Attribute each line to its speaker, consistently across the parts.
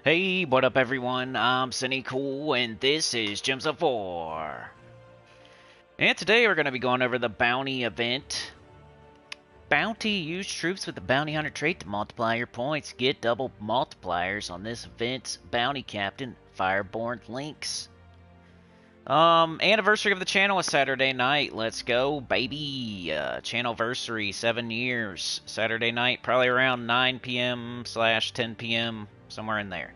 Speaker 1: Hey, what up everyone? I'm Sinnycool and this is Gems of War. And today we're going to be going over the bounty event. Bounty, use troops with the bounty hunter trait to multiply your points. Get double multipliers on this event's bounty captain, Fireborn Lynx. Anniversary of the channel is Saturday night. Let's go, baby. Channelversary, 7 years. Saturday night, probably around 9 p.m/10 p.m., somewhere in there.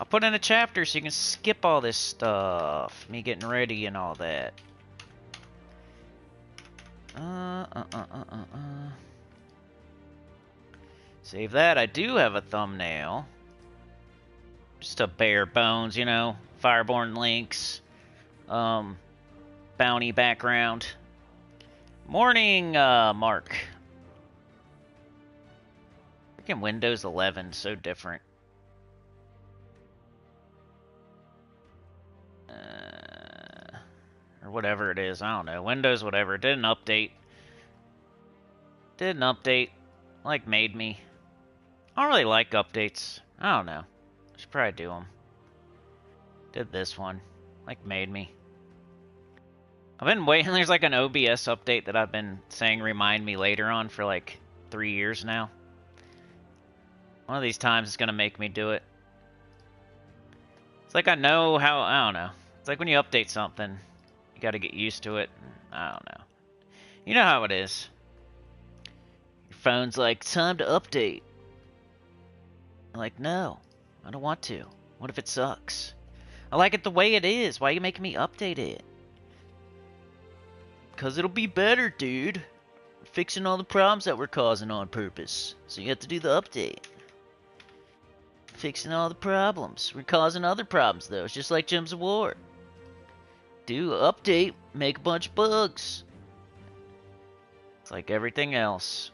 Speaker 1: I'll put in a chapter so you can skip all this stuff. Me getting ready and all that. Save that. I do have a thumbnail. Just a bare bones, you know. Fireborn Lynx. Bounty background. Morning, Mark. Freaking Windows 11, so different. Or whatever it is, I don't know. Windows, whatever. It didn't update. Didn't update. Like, made me. I don't really like updates. I don't know. Should probably do them. Did this one. Like, made me. I've been waiting. There's like an OBS update that I've been saying remind me later on for like 3 years now. One of these times it's going to make me do it. It's like I know how, I don't know. It's like when you update something, you got to get used to it. I don't know. You know how it is. Your phone's like, time to update. I'm like, no, I don't want to. What if it sucks? I like it the way it is. Why are you making me update it? Because it'll be better, dude. We're fixing all the problems that we're causing on purpose. So you have to do the update. Fixing all the problems. We're causing other problems, though. It's just like Gems of War. Do update, make a bunch of bugs. It's like everything else.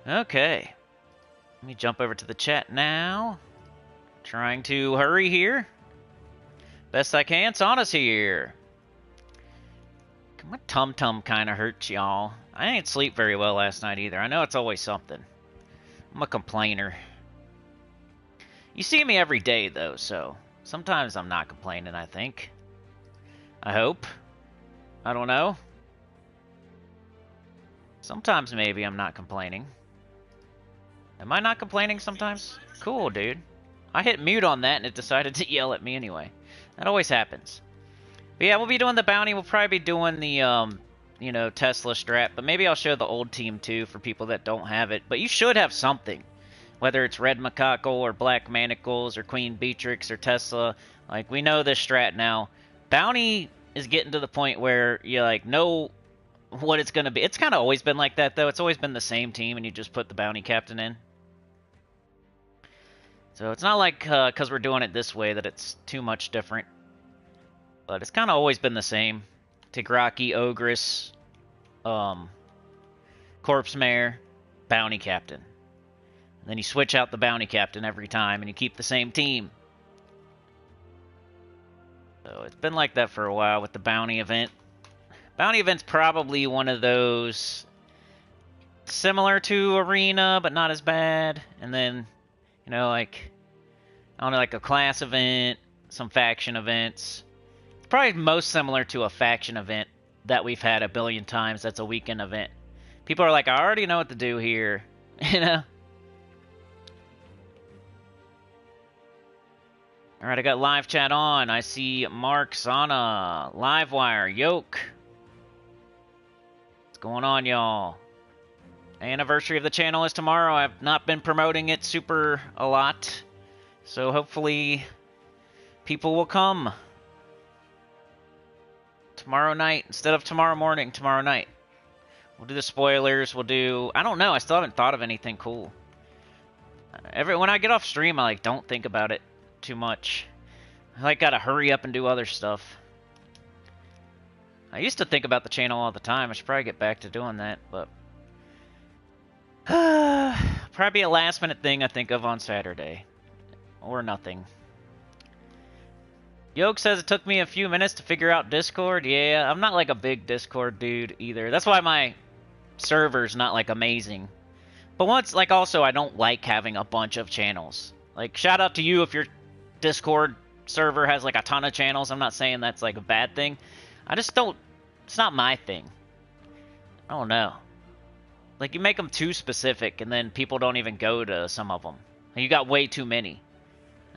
Speaker 1: Okay. Let me jump over to the chat now. Trying to hurry here. Best I can. Sauna's here. My tum-tum kind of hurts, y'all. I didn't sleep very well last night either. I know it's always something. I'm a complainer. You see me every day, though, so sometimes I'm not complaining, I think. I hope. I don't know. Sometimes maybe I'm not complaining. Am I not complaining sometimes? Cool, dude. I hit mute on that and it decided to yell at me anyway. That always happens. But yeah, we'll be doing the bounty. We'll probably be doing the, you know, Tesla strat. But maybe I'll show the old team too for people that don't have it. But you should have something. Whether it's Red Macaco or Black Manacles or Queen Beatrix or Tesla. Like, we know this strat now. Bounty is getting to the point where you, like, know what it's going to be. It's kind of always been like that, though. It's always been the same team and you just put the bounty captain in. So it's not like, because we're doing it this way, that it's too much different. But it's kind of always been the same. Tigraki, Ogress, Corpse Mare, Bounty Captain. And then you switch out the Bounty Captain every time, and you keep the same team. So it's been like that for a while with the Bounty event. Bounty event's probably one of those similar to Arena, but not as bad. And then, you know, like, I don't know, like a class event, some faction events. It's probably most similar to a faction event that we've had a billion times. That's a weekend event. People are like, I already know what to do here. You know? Alright, I got live chat on. I see Mark, Sana, Livewire, Yoke. What's going on, y'all? Anniversary of the channel is tomorrow. I've not been promoting it super a lot. So hopefully people will come. Tomorrow night instead of tomorrow morning, tomorrow night. We'll do the spoilers. We'll do... I don't know. I still haven't thought of anything cool. When I get off stream, I like don't think about it too much. I like gotta hurry up and do other stuff. I used to think about the channel all the time. I should probably get back to doing that, but... probably a last minute thing I think of on Saturday. Or nothing. Yoke says it took me a few minutes to figure out Discord. Yeah, I'm not like a big Discord dude either. That's why my server's not like amazing. But once, like, also I don't like having a bunch of channels. Like, shout out to you if your Discord server has like a ton of channels. I'm not saying that's like a bad thing. I just don't. It's not my thing. I don't know. Like, you make them too specific, and then people don't even go to some of them. You got way too many.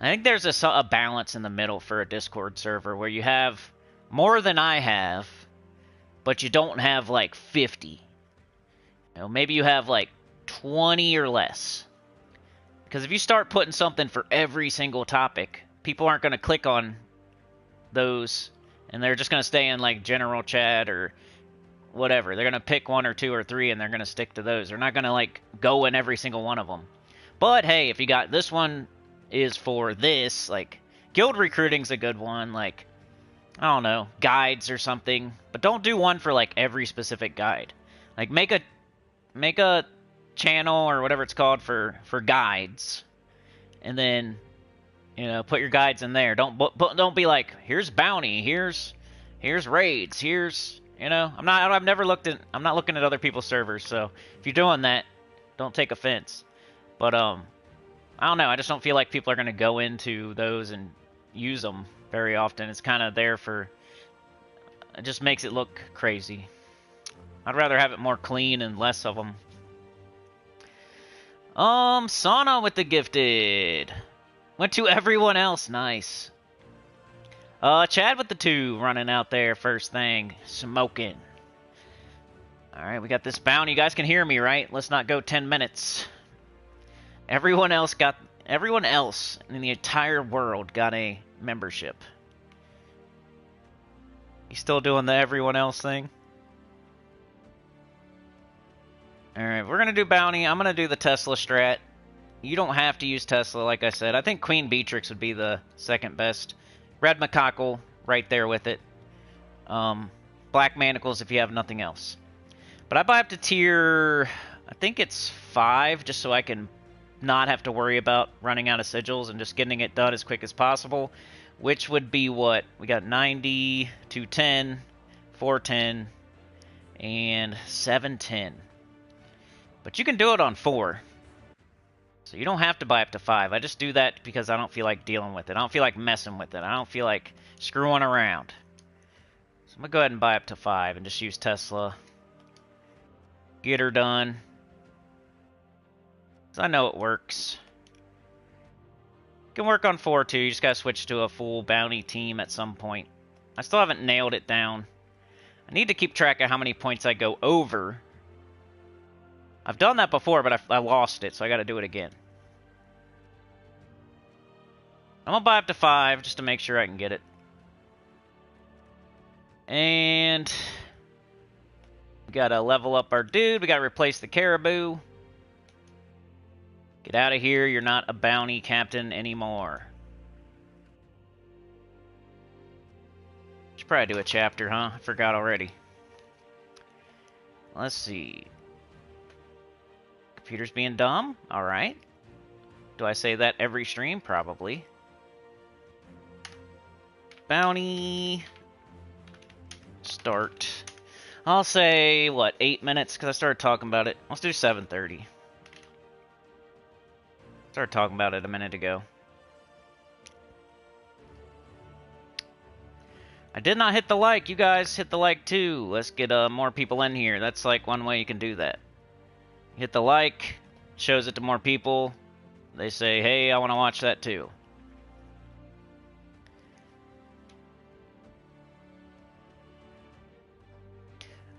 Speaker 1: I think there's a balance in the middle for a Discord server where you have more than I have, but you don't have like 50. You know, maybe you have like 20 or less. Because if you start putting something for every single topic, people aren't going to click on those, and they're just going to stay in like general chat or whatever. They're going to pick 1 or 2 or 3, and they're going to stick to those. They're not going to like go in every single one of them. But hey, if you got this one is for this, like guild recruiting's a good one, like I don't know, guides or something. But don't do one for like every specific guide. Like make a channel or whatever it's called for guides, and then put your guides in there. Don't be like, here's bounty, here's raids, here's I'm not looking at other people's servers, so if you're doing that, don't take offense. But I don't know, I just don't feel like people are going to go into those and use them very often. It's kind of there for, it just makes it look crazy. I'd rather have it more clean and less of them. Sauna with the gifted. Went to everyone else, nice. Chad with the 2 running out there first thing, smoking. Alright, we got this bounty. You guys can hear me, right? Let's not go 10 minutes. Everyone else in the entire world got a membership. You still doing the everyone else thing? Alright, we're going to do bounty. I'm going to do the Tesla strat. You don't have to use Tesla, like I said. I think Queen Beatrix would be the second best. Red Macaco, right there with it. Black Manacles if you have nothing else. But I buy up to tier, I think it's 5, just so I can not have to worry about running out of sigils and just getting it done as quick as possible. Which would be what? We got 90, 210, 410, and 710. But you can do it on 4. So you don't have to buy up to 5. I just do that because I don't feel like dealing with it. I don't feel like messing with it. I don't feel like screwing around. So I'm going to go ahead and buy up to 5 and just use Tesla. Get her done. So I know it works. You can work on 4 too. You just got to switch to a full bounty team at some point. I still haven't nailed it down. I need to keep track of how many points I go over. I've done that before, but I lost it, so I got to do it again. I'm going to buy up to 5 just to make sure I can get it. And we got to level up our dude. We got to replace the caribou. Get out of here. You're not a bounty captain anymore. Should probably do a chapter, huh? I forgot already. Let's see. Computer's being dumb? Alright. Do I say that every stream? Probably. Bounty. Start. I'll say, what, 8 minutes? Because I started talking about it. Let's do 7:30. Started talking about it a minute ago. I did not hit the like. You guys hit the like too. Let's get more people in here. That's like one way you can do that. Hit the like, shows it to more people. They say, hey, I want to watch that too.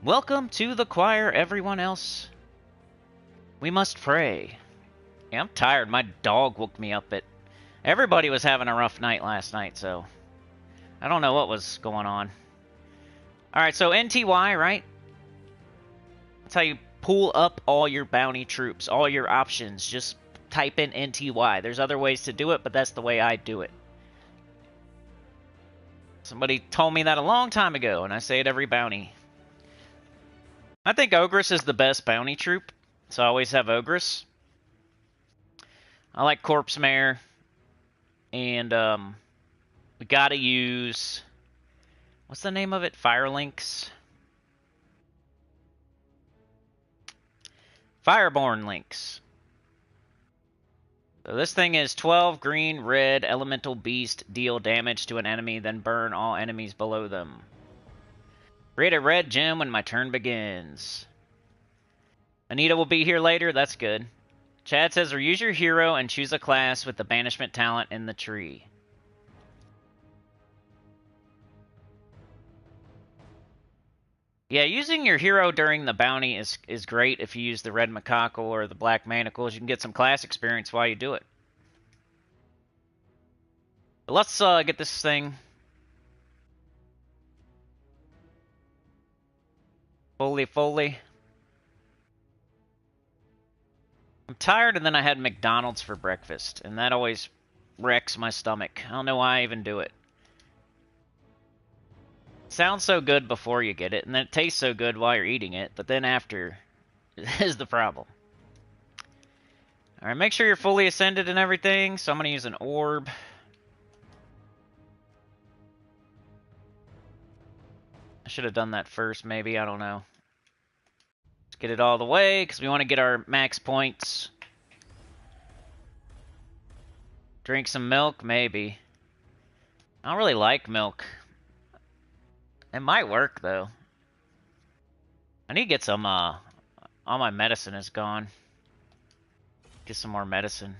Speaker 1: Welcome to the choir, everyone else. We must pray. Yeah, I'm tired. My dog woke me up at... Everybody was having a rough night last night, so... I don't know what was going on. Alright, so NTY, right? That's how you pull up all your bounty troops, all your options. Just type in NTY. There's other ways to do it, but that's the way I do it. Somebody told me that a long time ago, and I say it every bounty. I think Ogress is the best bounty troop, so I always have Ogress. I like Corpse Mare, and we gotta use, what's the name of it? Lynx. Fireborn Lynx. So this thing is 12 green, red, elemental beast, deal damage to an enemy, then burn all enemies below them. Create a red gem when my turn begins. Anita will be here later, that's good. Chad says, or use your hero and choose a class with the banishment talent in the tree. Yeah, using your hero during the bounty is great if you use the red macaque or the black manacles. You can get some class experience while you do it. But let's get this thing fully. I'm tired, and then I had McDonald's for breakfast, and that always wrecks my stomach. I don't know why I even do it. It sounds so good before you get it, and then it tastes so good while you're eating it, but then after is the problem. Alright, make sure you're fully ascended and everything, so I'm going to use an orb. I should have done that first, maybe, I don't know. Let's get it all the way, because we want to get our max points. Drink some milk, maybe. I don't really like milk. It might work, though. I need to get some, all my medicine is gone. Get some more medicine.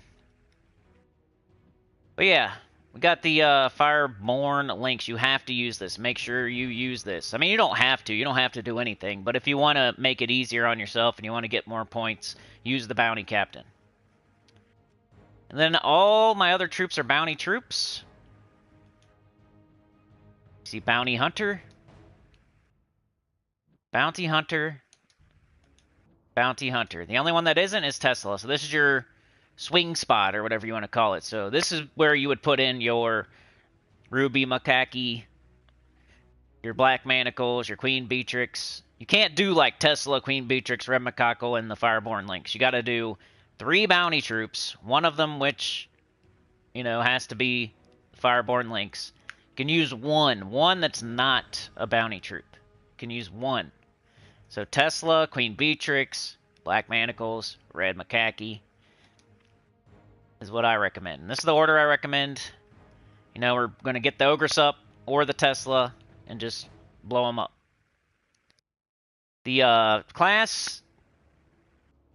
Speaker 1: But yeah, we got the Fireborn Lynx. You have to use this. Make sure you use this. I mean, you don't have to. You don't have to do anything. But if you want to make it easier on yourself and you want to get more points, use the Bounty Captain. And then all my other troops are Bounty troops. See Bounty Hunter. Bounty Hunter. Bounty Hunter. The only one that isn't is Tesla. So this is your swing spot, or whatever you want to call it. So this is where you would put in your Ruby Macaque, your Black Manacles, your Queen Beatrix. You can't do like Tesla, Queen Beatrix, Red Macaque, and the Fireborn Lynx. You got to do 3 bounty troops, one of them which, you know, has to be Fireborn Lynx. You can use one that's not a bounty troop. You can use one. So Tesla, Queen Beatrix, Black Manacles, Red Macaque is what I recommend. And this is the order I recommend. You know, we're going to get the Ogress up or the Tesla and just blow them up. The class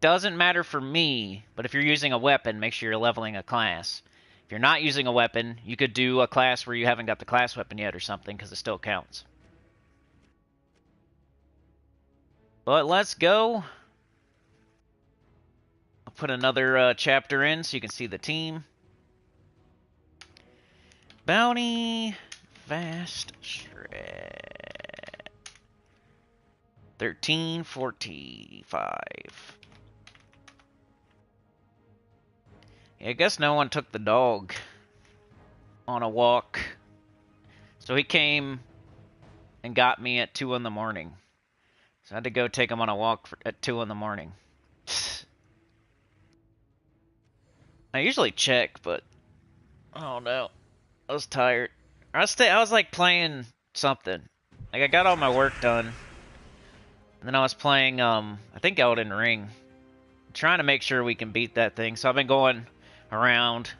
Speaker 1: doesn't matter for me, but if you're using a weapon, make sure you're leveling a class. If you're not using a weapon, you could do a class where you haven't got the class weapon yet or something, because it still counts. But let's go. I'll put another chapter in so you can see the team. Bounty, Fast, Strat. 1345. Yeah, I guess no one took the dog on a walk. So he came and got me at 2 in the morning. So I had to go take him on a walk at 2 in the morning. I usually check, but I don't know. I was tired. I was like playing something. Like I got all my work done. And then I was playing I think Elden Ring. Trying to make sure we can beat that thing. So I've been going around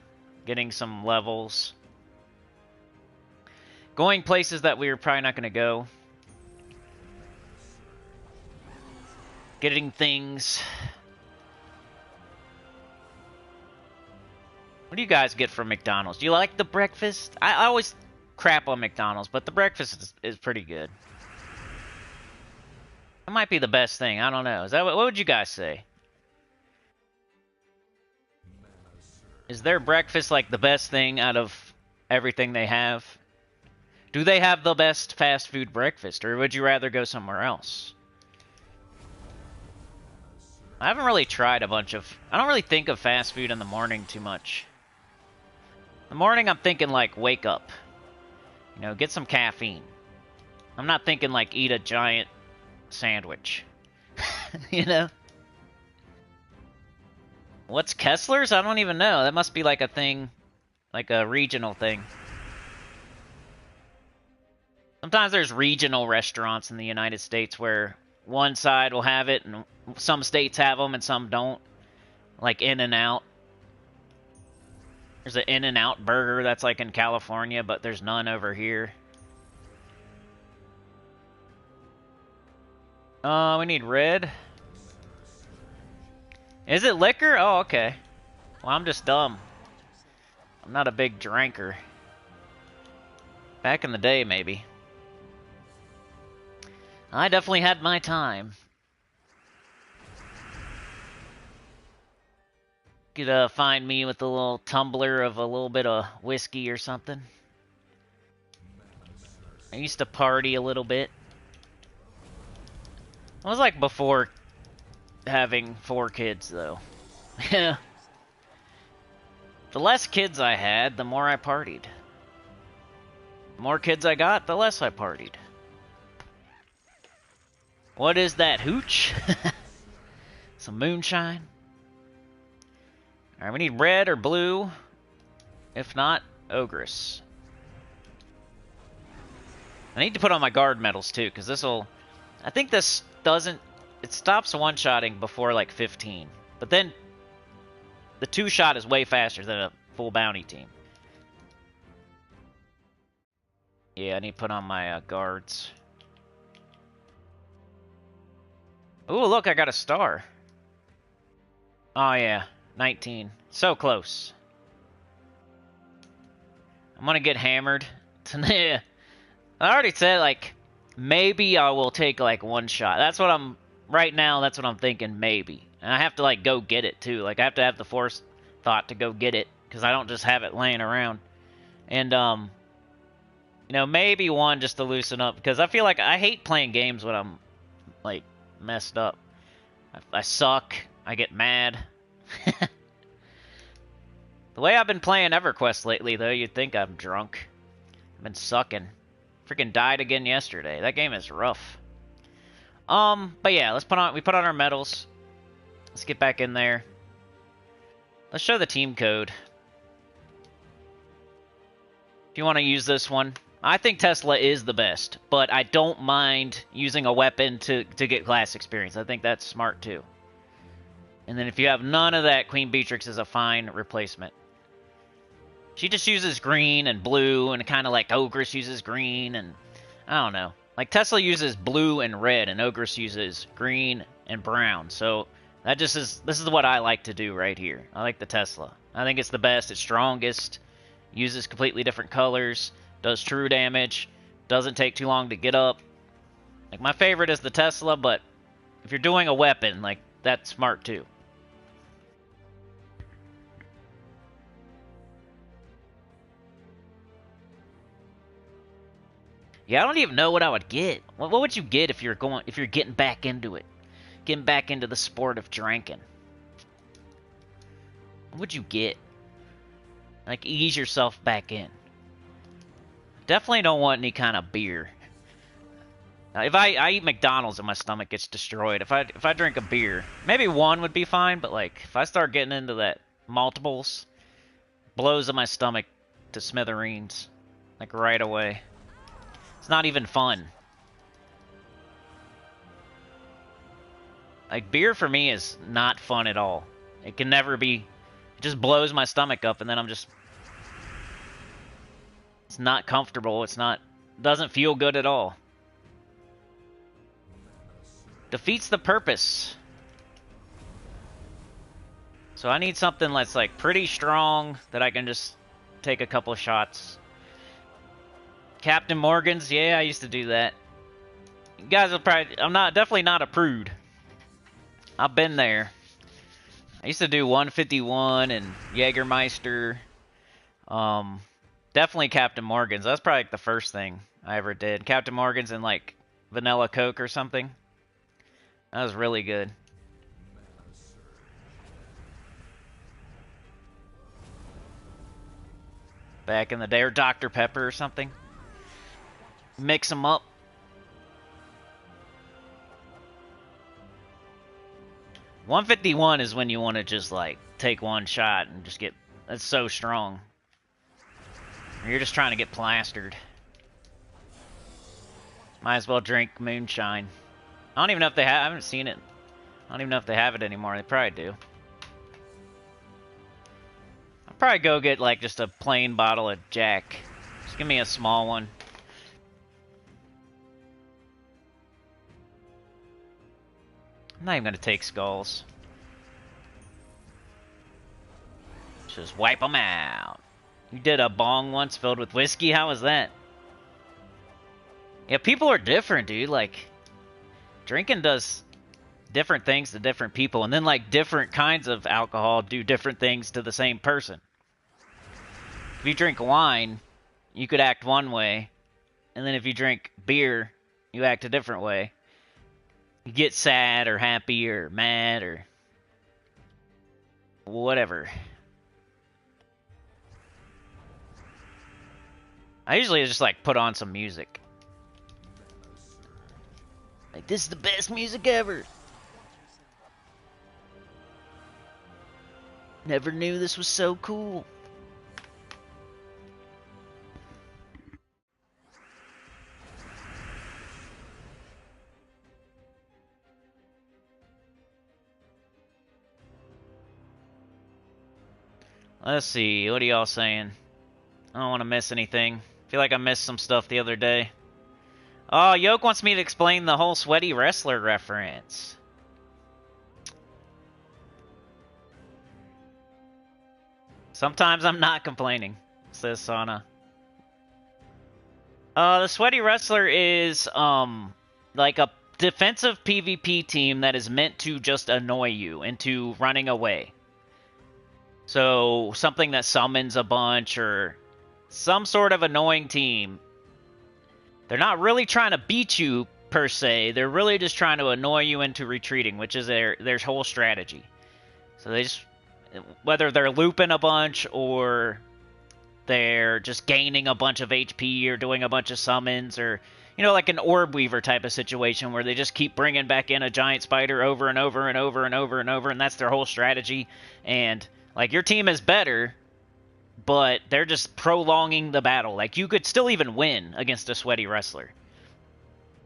Speaker 1: getting some levels. Going places that we were probably not going to go. Getting things. What do you guys get from McDonald's? Do you like the breakfast? I always crap on McDonald's, but the breakfast is pretty good. That might be the best thing. I don't know. Is that what would you guys say? Is their breakfast like the best thing out of everything they have? Do they have the best fast food breakfast, or would you rather go somewhere else? I haven't really tried a bunch of... I don't really think of fast food in the morning too much. In the morning, I'm thinking, like, wake up. You know, get some caffeine. I'm not thinking, like, eat a giant sandwich. You know? What's Kessler's? I don't even know. That must be, like, a thing. Like a regional thing. Sometimes there's regional restaurants in the United States where one side will have it, and some states have them and some don't. Like In-N-Out. There's an In-N-Out burger that's like in California, but there's none over here. We need red. Is it liquor? Oh, okay. Well, I'm just dumb. I'm not a big drinker. Back in the day, maybe. I definitely had my time. Could find me with a little tumbler of a little bit of whiskey or something. I used to party a little bit. It was like before having 4 kids, though. Yeah. The less kids I had, the more I partied. The more kids I got, the less I partied. What is that, hooch? Some moonshine. Alright, we need red or blue. If not, ogress. I need to put on my guard medals too, because this'll... I think this doesn't... It stops one-shotting before like 15. But then the 2-shot is way faster than a full bounty team. Yeah, I need to put on my guards. Ooh, look, I got a star. Oh yeah, 19. So close. I'm gonna get hammered. I already said, like, maybe I will take, like, 1 shot. That's what I'm... Right now, that's what I'm thinking, maybe. And I have to, like, go get it, too. Like, I have to have the forethought to go get it. Because I don't just have it laying around. And, you know, maybe 1 just to loosen up. Because I feel like I hate playing games when I'm, like, messed up. I suck. I get mad. The way I've been playing EverQuest lately, though, you'd think I'm drunk. I've been sucking. Freaking died again yesterday. That game is rough. But yeah, we put on our medals. Let's get back in there. Let's show the team code. If you want to use this one, I think Tesla is the best, but I don't mind using a weapon to get class experience. I think that's smart too. And then if you have none of that, Queen Beatrix is a fine replacement. She just uses green and blue, and kind of like Ogress uses green, and I don't know. Like Tesla uses blue and red, and Ogress uses green and brown. So that just is, this is what I like to do right here. I like the Tesla. I think it's the best. It's strongest. Uses completely different colors. Does true damage. Doesn't take too long to get up. Like my favorite is the Tesla, but if you're doing a weapon, like that's smart too. Yeah, I don't even know what I would get. What would you get if you're getting back into it? Getting back into the sport of drinking. What would you get? Like, ease yourself back in. Definitely don't want any kind of beer. If I eat McDonald's and my stomach gets destroyed. If I drink a beer, maybe 1 would be fine, but like, if I start getting into that multiples, blows in my stomach to smithereens. Like, right away. It's not even fun. Like, beer for me is not fun at all. It can never be. It just blows my stomach up, and then I'm just... It's not comfortable. It's not... Doesn't feel good at all. Defeats the purpose. So I need something that's, like, pretty strong that I can just take a couple shots. Captain Morgan's, yeah, I used to do that. You guys will probably... I'm definitely not a prude. I've been there. I used to do 151 and Jägermeister. Definitely Captain Morgan's. That's probably like the first thing I ever did. Captain Morgan's and like vanilla Coke or something. That was really good. Back in the day, or Dr. Pepper or something. Mix them up. .151 is when you want to just like take 1 shot and just get... That's so strong. You're just trying to get plastered. Might as well drink moonshine. I don't even know if they have. I haven't seen it. I don't even know if they have it anymore. They probably do. I'll probably go get like just a plain bottle of Jack. Just give me a small one. I'm not even gonna take skulls. Just wipe them out. You did a bong once filled with whiskey? How was that? Yeah, people are different, dude. Like, drinking does different things to different people. And then, like, different kinds of alcohol do different things to the same person. If you drink wine, you could act one way. And then if you drink beer, you act a different way. You get sad or happy or mad or whatever. I usually just like put on some music. Like, this is the best music ever. Never knew this was so cool. Let's see, what are y'all saying? I don't want to miss anything. I feel like I missed some stuff the other day. Oh, Yoke wants me to explain the whole sweaty wrestler reference. Sometimes I'm not complaining, says Sana. The sweaty wrestler is, like a defensive PvP team that is meant to just annoy you into running away. So, something that summons a bunch or some sort of annoying team. They're not really trying to beat you, per se. They're really just trying to annoy you into retreating, which is their whole strategy. So they just, whether they're looping a bunch or they're just gaining a bunch of HP or doing a bunch of summons or, you know, like an Orb Weaver type of situation where they just keep bringing back in a giant spider over and over and over and over and over, and that's their whole strategy. And, like, your team is better, but they're just prolonging the battle. Like, you could still even win against a sweaty wrestler.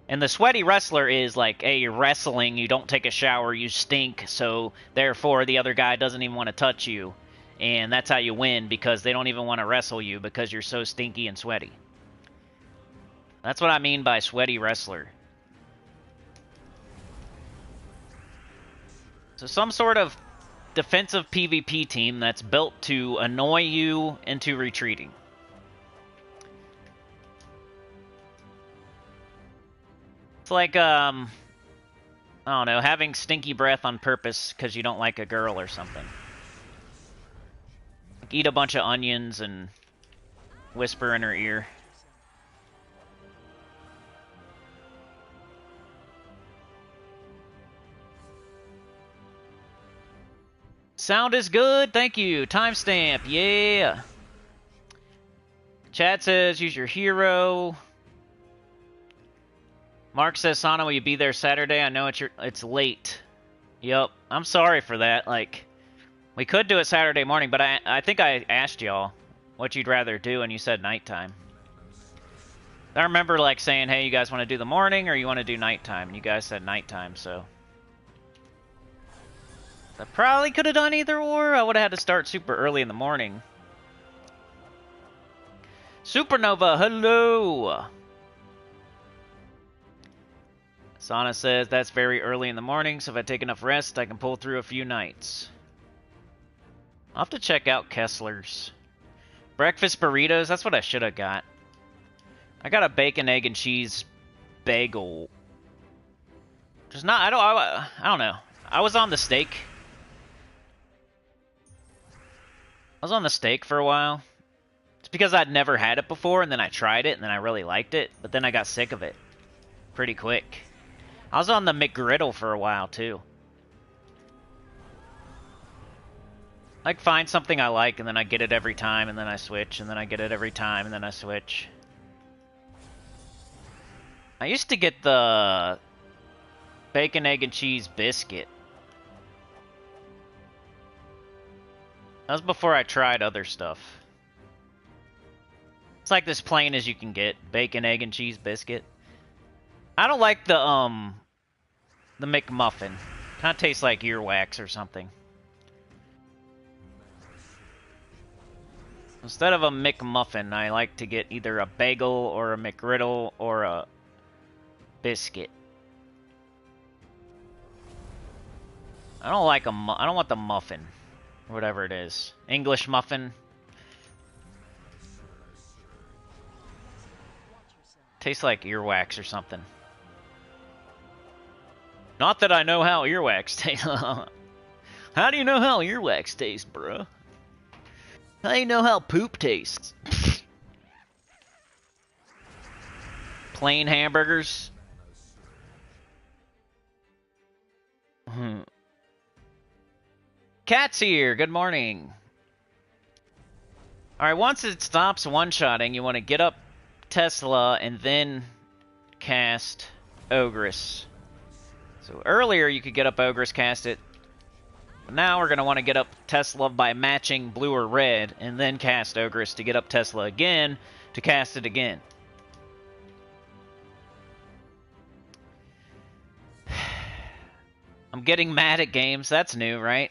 Speaker 1: And the sweaty wrestler is like, hey, you're wrestling, you don't take a shower, you stink, so therefore the other guy doesn't even want to touch you. And that's how you win, because they don't even want to wrestle you because you're so stinky and sweaty. That's what I mean by sweaty wrestler. So some sort of defensive PvP team that's built to annoy you into retreating. It's like, I don't know, having stinky breath on purpose because you don't like a girl or something. Like, eat a bunch of onions and whisper in her ear. Sound is good, thank you. Timestamp, yeah. Chat says use your hero. Mark says, Sana, will you be there Saturday? I know it's late. Yup, I'm sorry for that. Like, we could do it Saturday morning, but I think I asked y'all what you'd rather do, and you said nighttime. I remember, like, saying, hey, you guys want to do the morning, or you want to do nighttime? And you guys said nighttime, so I probably could have done either or. I would have had to start super early in the morning. Supernova, hello! Sana says, that's very early in the morning, so if I take enough rest, I can pull through a few nights. I'll have to check out Kessler's. Breakfast burritos, that's what I should have got. I got a bacon, egg, and cheese bagel. Just not, I don't know. I was on the steak. I was on the steak for a while. It's because I'd never had it before, and then I tried it, and then I really liked it, but then I got sick of it pretty quick. I was on the McGriddle for a while, too. Like, find something I like, and then I get it every time, and then I switch, and then I get it every time, and then I switch. I used to get the bacon, egg, and cheese biscuit. That was before I tried other stuff. It's like as plain as you can get. Bacon, egg, and cheese biscuit. I don't like the, the McMuffin. Kind of tastes like earwax or something. Instead of a McMuffin, I like to get either a bagel or a McGriddle or a biscuit. I don't like I don't want the muffin, whatever it is. English muffin. Tastes like earwax or something. Not that I know how earwax tastes. How do you know how earwax tastes, bro? How do you know how poop tastes? Plain hamburgers. Cat's here. Good morning. Alright, once it stops one-shotting, you want to get up Tesla and then cast Ogress. So earlier you could get up Ogress, cast it. But now we're going to want to get up Tesla by matching blue or red, and then cast Ogress to get up Tesla again to cast it again. I'm getting mad at games. That's new, right?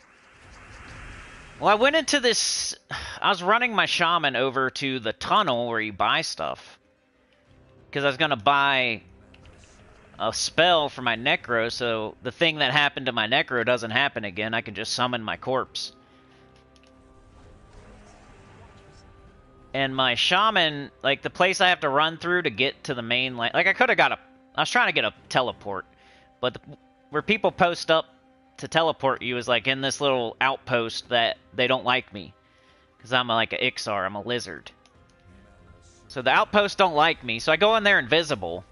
Speaker 1: Well, I went into this... I was running my shaman over to the tunnel where you buy stuff. Because I was going to buy a spell for my Necro, so the thing that happened to my Necro doesn't happen again. I can just summon my corpse. And my shaman, like, the place I have to run through to get to the main line... Like, I could have got a... I was trying to get a teleport, but where people post up to teleport you is, like, in this little outpost that they don't like me. Because I'm, like, an Ixar. I'm a lizard. So the outposts don't like me, so I go in there invisible.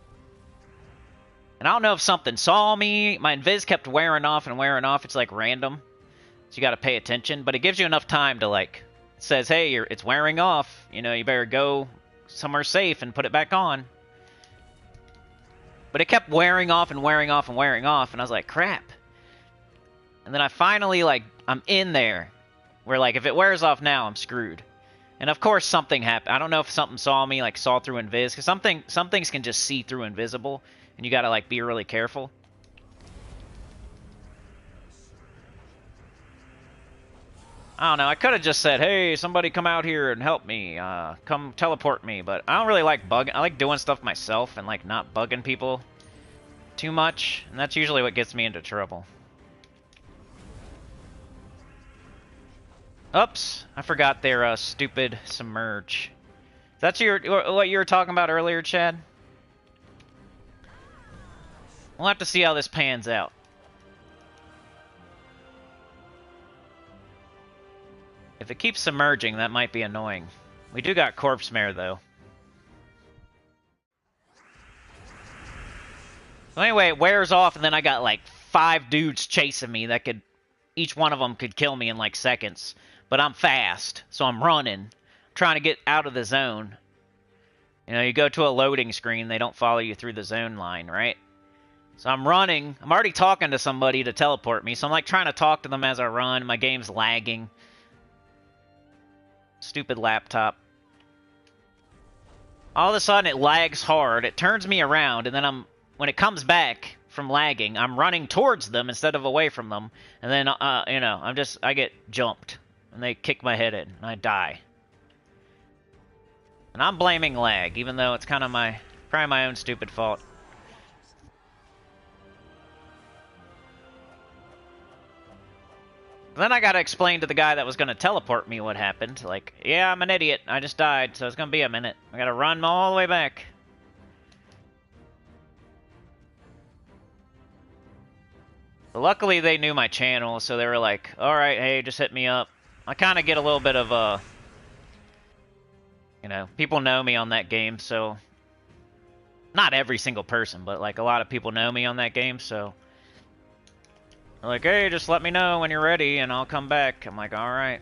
Speaker 1: And I don't know if something saw me. My invis kept wearing off and wearing off. It's like random. So you gotta pay attention. But it gives you enough time to like, it says, hey, it's wearing off. You know, you better go somewhere safe and put it back on. But it kept wearing off and wearing off and wearing off. And I was like, crap. And then I finally, like, I'm in there. Where, like, if it wears off now, I'm screwed. And of course something happened. I don't know if something saw me, like saw through invis, because some things can just see through invisible, and you gotta like be really careful. I don't know, I could have just said, hey, somebody come out here and help me, come teleport me, but I don't really like bugging. I like doing stuff myself and like not bugging people too much, and that's usually what gets me into trouble. Oops, I forgot their stupid submerge. That's what you were talking about earlier, Chad? We'll have to see how this pans out. If it keeps submerging, that might be annoying. We do got Corpse Mare, though. So anyway, it wears off, and then I got like 5 dudes chasing me that could... Each one of them could kill me in like seconds. But I'm fast, so I'm running, trying to get out of the zone. You know, you go to a loading screen, they don't follow you through the zone line, right? So I'm running. I'm already talking to somebody to teleport me, so I'm like trying to talk to them as I run. My game's lagging. Stupid laptop. All of a sudden, it lags hard. It turns me around, and then when it comes back from lagging, I'm running towards them instead of away from them. And then, you know, I get jumped. And they kick my head in, and I die. And I'm blaming lag, even though it's kind of probably my own stupid fault. Then I gotta explain to the guy that was gonna teleport me what happened. Like, yeah, I'm an idiot. I just died, so it's gonna be a minute. I gotta run all the way back. But luckily, they knew my channel, so they were like, alright, hey, just hit me up. I kind of get a little bit of, you know, people know me on that game, so... Not every single person, but, like, a lot of people know me on that game, so... They're like, hey, just let me know when you're ready, and I'll come back. I'm like, alright.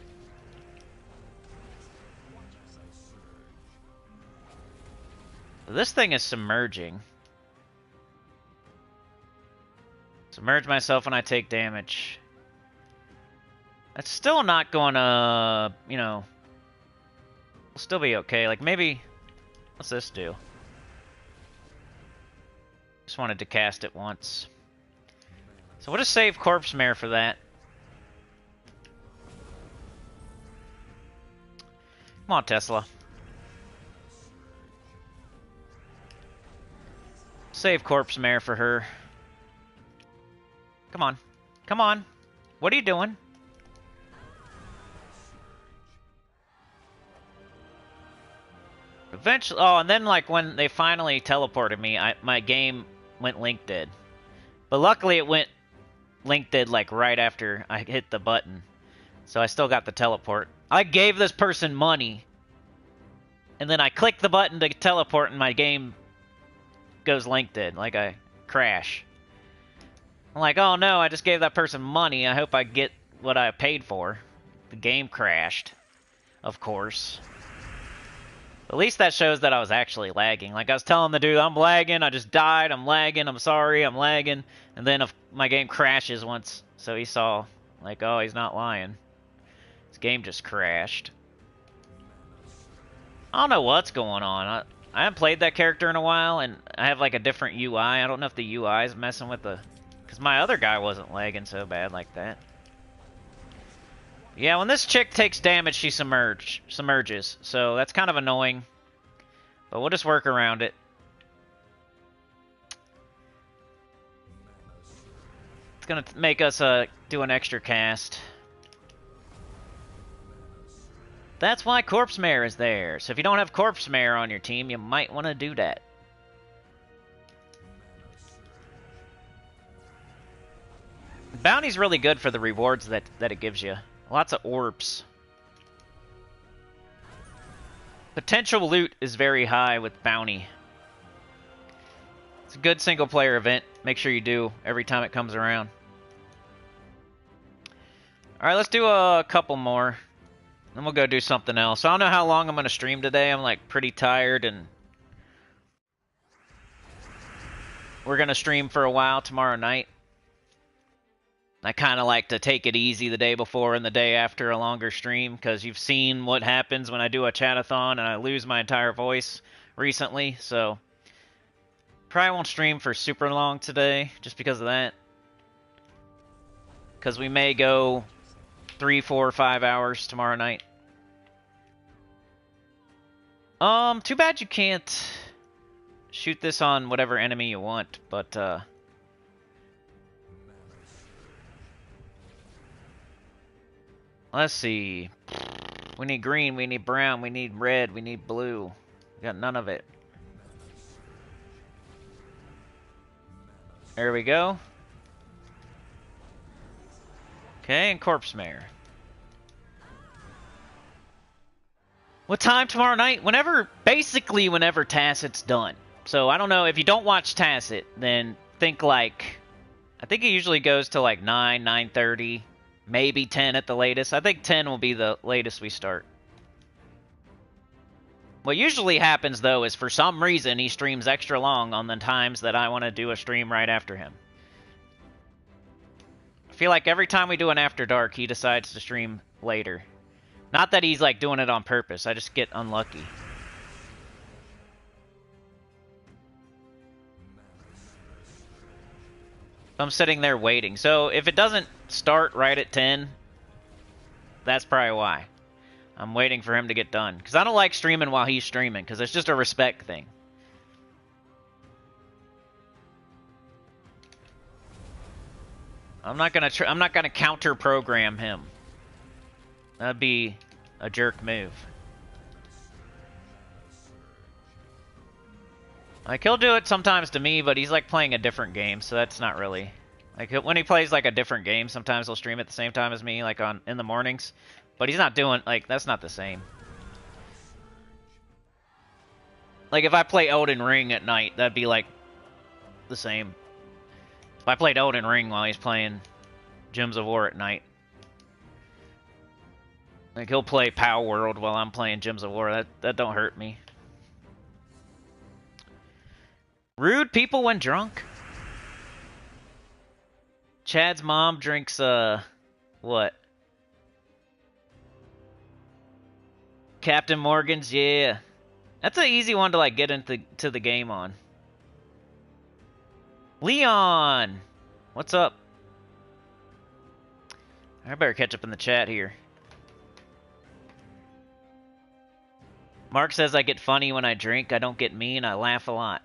Speaker 1: This thing is submerging. Submerge myself when I take damage. It's still not gonna, you know, we'll still be okay. Like, maybe, what's this do? Just wanted to cast it once. So we'll just save Corpse Mare for that. Come on, Tesla. Save Corpse Mare for her. Come on. Come on. What are you doing? Eventually, oh, and then like when they finally teleported me, my game went Link dead. But luckily it went Link dead like right after I hit the button. So I still got the teleport. I gave this person money. And then I click the button to teleport and my game goes Link dead. Like I crash. I'm like, oh no, I just gave that person money. I hope I get what I paid for. The game crashed. Of course. At least that shows that I was actually lagging. Like I was telling the dude, I'm lagging, I just died, I'm lagging, I'm sorry, I'm lagging. And then if my game crashes once, so he saw, like, oh, he's not lying. His game just crashed. I don't know what's going on. I haven't played that character in a while, and I have like a different UI. I don't know if the UI is messing with the... Because my other guy wasn't lagging so bad like that. Yeah, when this chick takes damage, she submerges. So that's kind of annoying. But we'll just work around it. It's going to make us do an extra cast. That's why Corpse Mare is there. So if you don't have Corpse Mare on your team, you might want to do that. Bounty's really good for the rewards that it gives you. Lots of orbs. Potential loot is very high with Bounty. It's a good single player event. Make sure you do every time it comes around. Alright, let's do a couple more. Then we'll go do something else. I don't know how long I'm going to stream today. I'm like pretty tired and... We're going to stream for a while tomorrow night. I kind of like to take it easy the day before and the day after a longer stream, because you've seen what happens when I do a chatathon and I lose my entire voice recently, so... Probably won't stream for super long today, just because of that. Because we may go 3, 4, 5 hours tomorrow night. Too bad you can't shoot this on whatever enemy you want, but, let's see. We need green, we need brown, we need red, we need blue. We got none of it. There we go. Okay, and Corpse Mare. What time tomorrow night? Basically whenever Tacit's done. So I don't know, if you don't watch Tacit, then think like, I think it usually goes to like 9, 9:30. Maybe 10 at the latest. I think 10 will be the latest we start. What usually happens, though, is for some reason he streams extra long on the times that I want to do a stream right after him. I feel like every time we do an After Dark, he decides to stream later. Not that he's, like, doing it on purpose. I just get unlucky. I'm sitting there waiting. So if it doesn't start right at 10, that's probably why. I'm waiting for him to get done. Because I don't like streaming while he's streaming, because it's just a respect thing. I'm not gonna counter program him. That'd be a jerk move. Like, he'll do it sometimes to me, but he's like playing a different game, so that's not really... Like, when he plays like a different game, sometimes he'll stream at the same time as me, like in the mornings. But he's not doing, like, that's not the same. Like, if I play Elden Ring at night, that'd be like the same. If I played Elden Ring while he's playing Gems of War at night. Like, he'll play Pow World while I'm playing Gems of War. That don't hurt me. Rude people when drunk? Chad's mom drinks, what? Captain Morgan's, yeah. That's an easy one to, like, get into the game on. Leon! What's up? I better catch up in the chat here. Mark says I get funny when I drink. I don't get mean. I laugh a lot.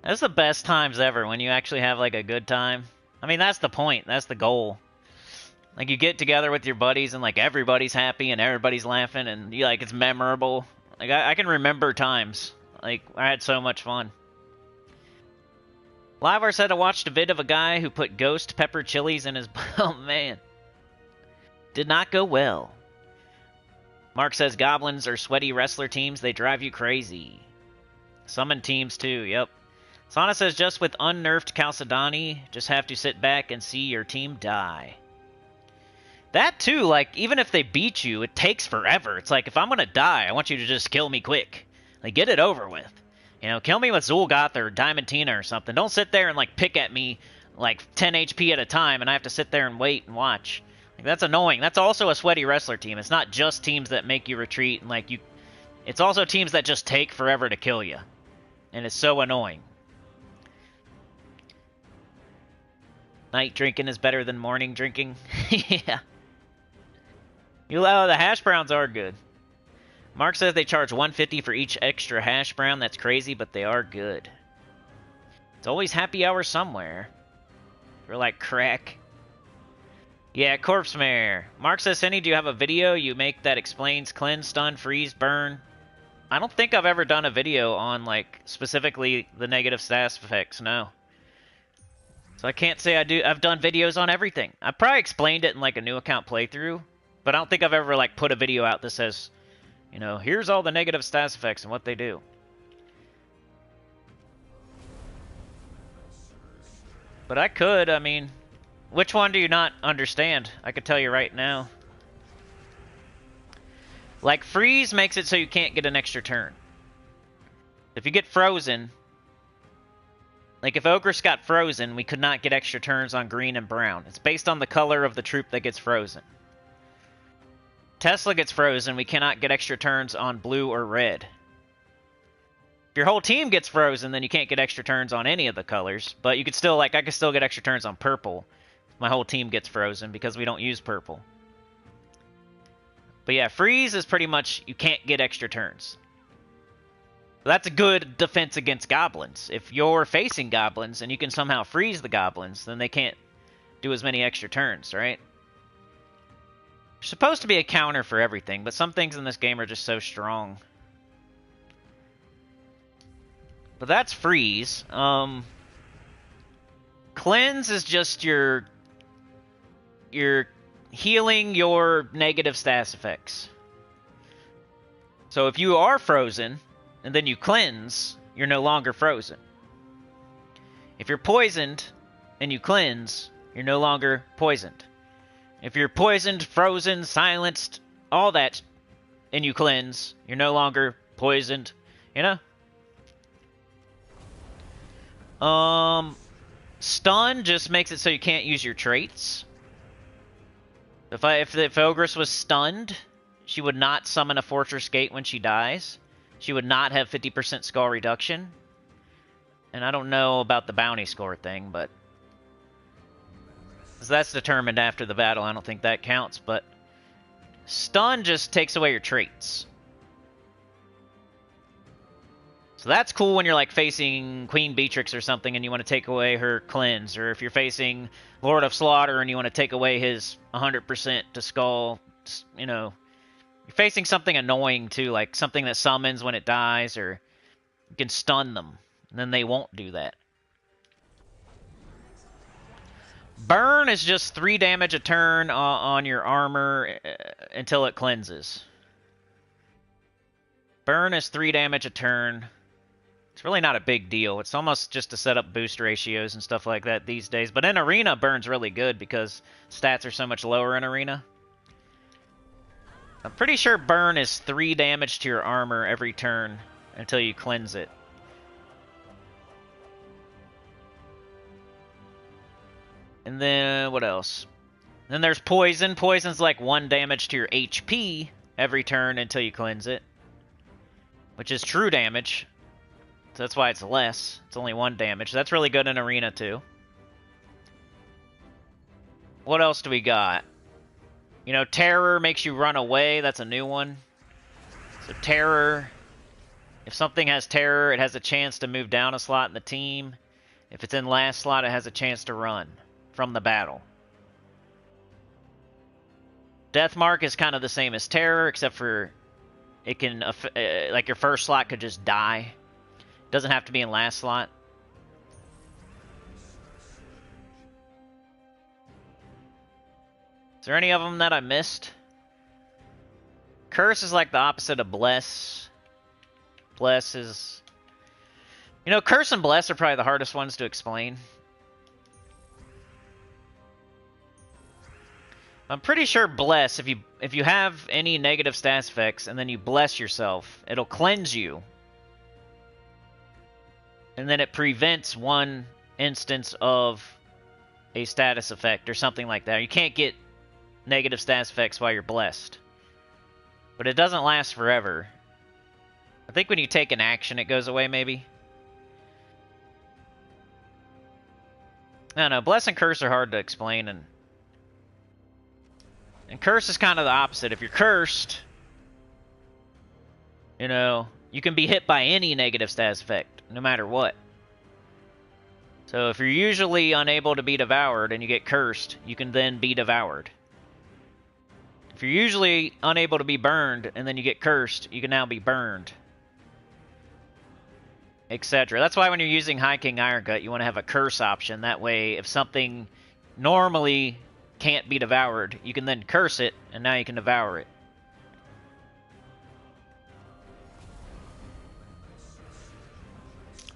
Speaker 1: That's the best times ever, when you actually have, like, a good time. I mean, that's the point. That's the goal. Like, you get together with your buddies, and, like, everybody's happy, and everybody's laughing, and, you like, it's memorable. Like, I can remember times. Like, I had so much fun. Livar said I watched a vid of a guy who put ghost pepper chilies in his... Oh, man. Did not go well. Mark says goblins are sweaty wrestler teams. They drive you crazy. Summon teams, too. Yep. Sana says just with unnerfed Chalcedony, just have to sit back and see your team die. That, too, like, even if they beat you, it takes forever. It's like, if I'm gonna die, I want you to just kill me quick. Like, get it over with. You know, kill me with Zul'Goth or Diamantina or something. Don't sit there and, like, pick at me, like, 10 HP at a time, and I have to sit there and wait and watch. Like, that's annoying. That's also a sweaty wrestler team. It's not just teams that make you retreat and, like, you... It's also teams that just take forever to kill you. And it's so annoying. Night drinking is better than morning drinking. Yeah. The hash browns are good. Mark says they charge $150 for each extra hash brown. That's crazy, but they are good. It's always happy hour somewhere. We're like crack. Yeah, Corpse Mare. Mark says, Cindy, do you have a video you make that explains cleanse, stun, freeze, burn? I don't think I've ever done a video on, like, specifically the negative status effects, no. So I can't say I do. I've done videos on everything. I probably explained it in, like, a new account playthrough, but I don't think I've ever, like, put a video out that says, you know, here's all the negative status effects and what they do. But I could, I mean, which one do you not understand? I could tell you right now. Like, freeze makes it so you can't get an extra turn. If you get frozen, like if Ogress got frozen, we could not get extra turns on green and brown. It's based on the color of the troop that gets frozen. Tesla gets frozen, we cannot get extra turns on blue or red. If your whole team gets frozen, then you can't get extra turns on any of the colors. But you could still, like, I could still get extra turns on purple if my whole team gets frozen because we don't use purple. But yeah, freeze is pretty much you can't get extra turns. That's a good defense against goblins. If you're facing goblins and you can somehow freeze the goblins, then they can't do as many extra turns, right? There's supposed to be a counter for everything, but some things in this game are just so strong. But that's freeze. Cleanse is just your healing your negative status effects. So if you are frozen, and then you cleanse, you're no longer frozen. If you're poisoned, and you cleanse, you're no longer poisoned. If you're poisoned, frozen, silenced, all that, and you cleanse, you're no longer poisoned, you know? Stun just makes it so you can't use your traits. If Ogress was stunned, she would not summon a Fortress Gate when she dies. She would not have 50% skull reduction. And I don't know about the bounty score thing, but... so that's determined after the battle. I don't think that counts, but... stun just takes away your traits. So that's cool when you're, like, facing Queen Beatrix or something and you want to take away her cleanse. Or if you're facing Lord of Slaughter and you want to take away his 100% to skull, you know... you're facing something annoying, too, like something that summons when it dies, or you can stun them, and then they won't do that. Burn is just 3 damage a turn on your armor until it cleanses. Burn is 3 damage a turn. It's really not a big deal. It's almost just to set up boost ratios and stuff like that these days. But in Arena, Burn's really good because stats are so much lower in Arena. I'm pretty sure Burn is 3 damage to your armor every turn until you cleanse it. And then, what else? Then there's Poison. Poison's like 1 damage to your HP every turn until you cleanse it. Which is true damage. So that's why it's less. It's only 1 damage. That's really good in Arena, too. What else do we got? You know, Terror makes you run away. That's a new one. So Terror, if something has Terror, it has a chance to move down a slot in the team. If it's in last slot, it has a chance to run from the battle. Deathmark is kind of the same as Terror, except for it can, like your first slot could just die. It doesn't have to be in last slot. Is there any of them that I missed? Curse is like the opposite of Bless. Bless is... You know, Curse and Bless are probably the hardest ones to explain. I'm pretty sure Bless, if you have any negative stats effects and then you bless yourself, it'll cleanse you. And then it prevents one instance of a status effect or something like that. You can't get negative stats effects while you're blessed. But it doesn't last forever. I think when you take an action, it goes away, maybe. I don't know. Bless and Curse are hard to explain, and Curse is kind of the opposite. If you're cursed, you know, you can be hit by any negative status effect, no matter what. So if you're usually unable to be devoured and you get cursed, you can then be devoured. If you're usually unable to be burned and then you get cursed, you can now be burned. Etc. That's why when you're using High King Irongut, you want to have a curse option. That way, if something normally can't be devoured, you can then curse it, and now you can devour it.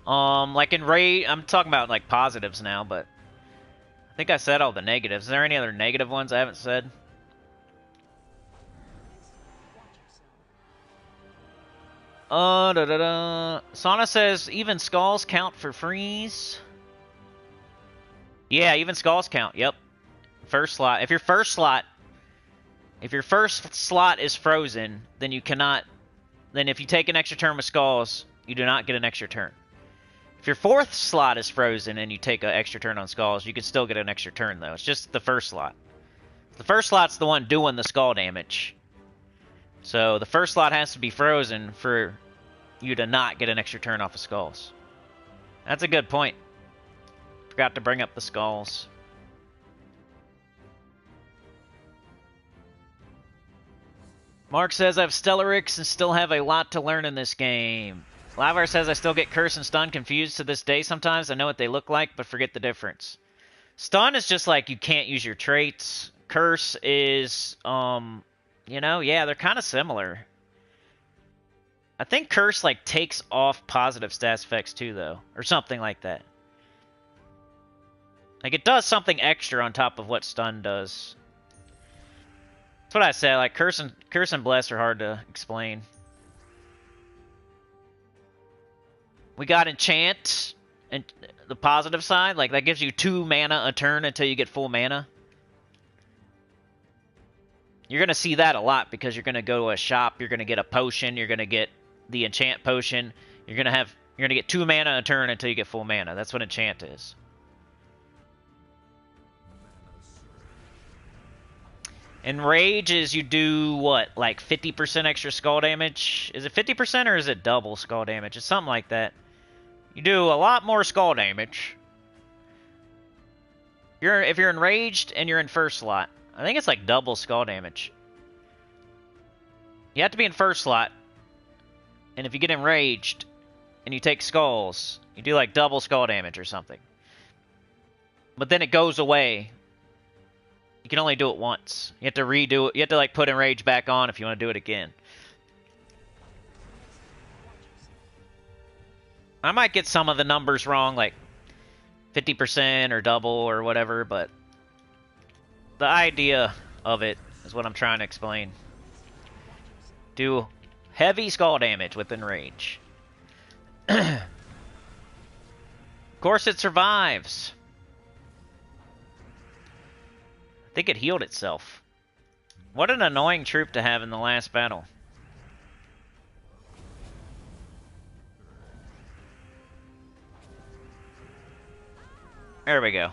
Speaker 1: Like in Raid, I'm talking about like positives now, but I think I said all the negatives. Is there any other negative ones I haven't said? Sauna says, even skulls count for freeze? Yeah, even skulls count, yep. First slot. If your first slot is frozen, then you cannot... Then if you take an extra turn with skulls, you do not get an extra turn. If your fourth slot is frozen and you take an extra turn on skulls, you can still get an extra turn, though. It's just the first slot. The first slot's the one doing the skull damage. So the first slot has to be frozen for you to not get an extra turn off of skulls. That's a good point. Forgot to bring up the skulls. Mark says, I have Stellarix and still have a lot to learn in this game. Lavar says, I still get Curse and Stun confused to this day sometimes. I know what they look like, but forget the difference. Stun is just like you can't use your traits. Curse is, you know, yeah, they're kind of similar. I think Curse, like, takes off positive stats effects too, though. Or something like that. Like, it does something extra on top of what Stun does. That's what I said. Like, Curse and Bless are hard to explain. We got Enchant, and the positive side. Like, that gives you 2 mana a turn until you get full mana. You're going to see that a lot because you're going to go to a shop, you're going to get a potion, you're going to get the enchant potion. You're going to get 2 mana a turn until you get full mana. That's what enchant is. And rage is you do what? Like 50% extra skull damage? Is it 50% or is it double skull damage? It's something like that. You do a lot more skull damage. If you're enraged and you're in first slot, I think it's like double skull damage. You have to be in first slot. And if you get enraged and you take skulls, you do like double skull damage or something. But then it goes away. You can only do it once. You have to redo it. You have to like put enrage back on if you want to do it again. I might get some of the numbers wrong, like 50% or double or whatever, but the idea of it is what I'm trying to explain. Do heavy skull damage with enrage. Of course it survives. I think it healed itself. What an annoying troop to have in the last battle. There we go.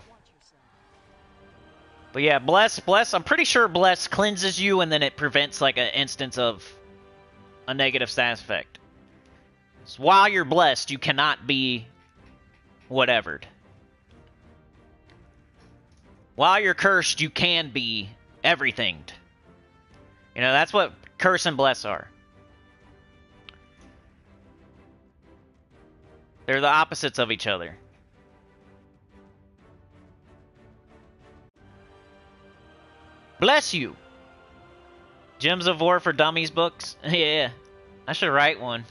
Speaker 1: But yeah, bless. I'm pretty sure bless cleanses you, and then it prevents like an instance of a negative status effect. So while you're blessed, you cannot be whatevered. While you're cursed, you can be everythinged. You know, that's what curse and bless are. They're the opposites of each other. Bless you! Gems of War for Dummies books? Yeah, I should write one.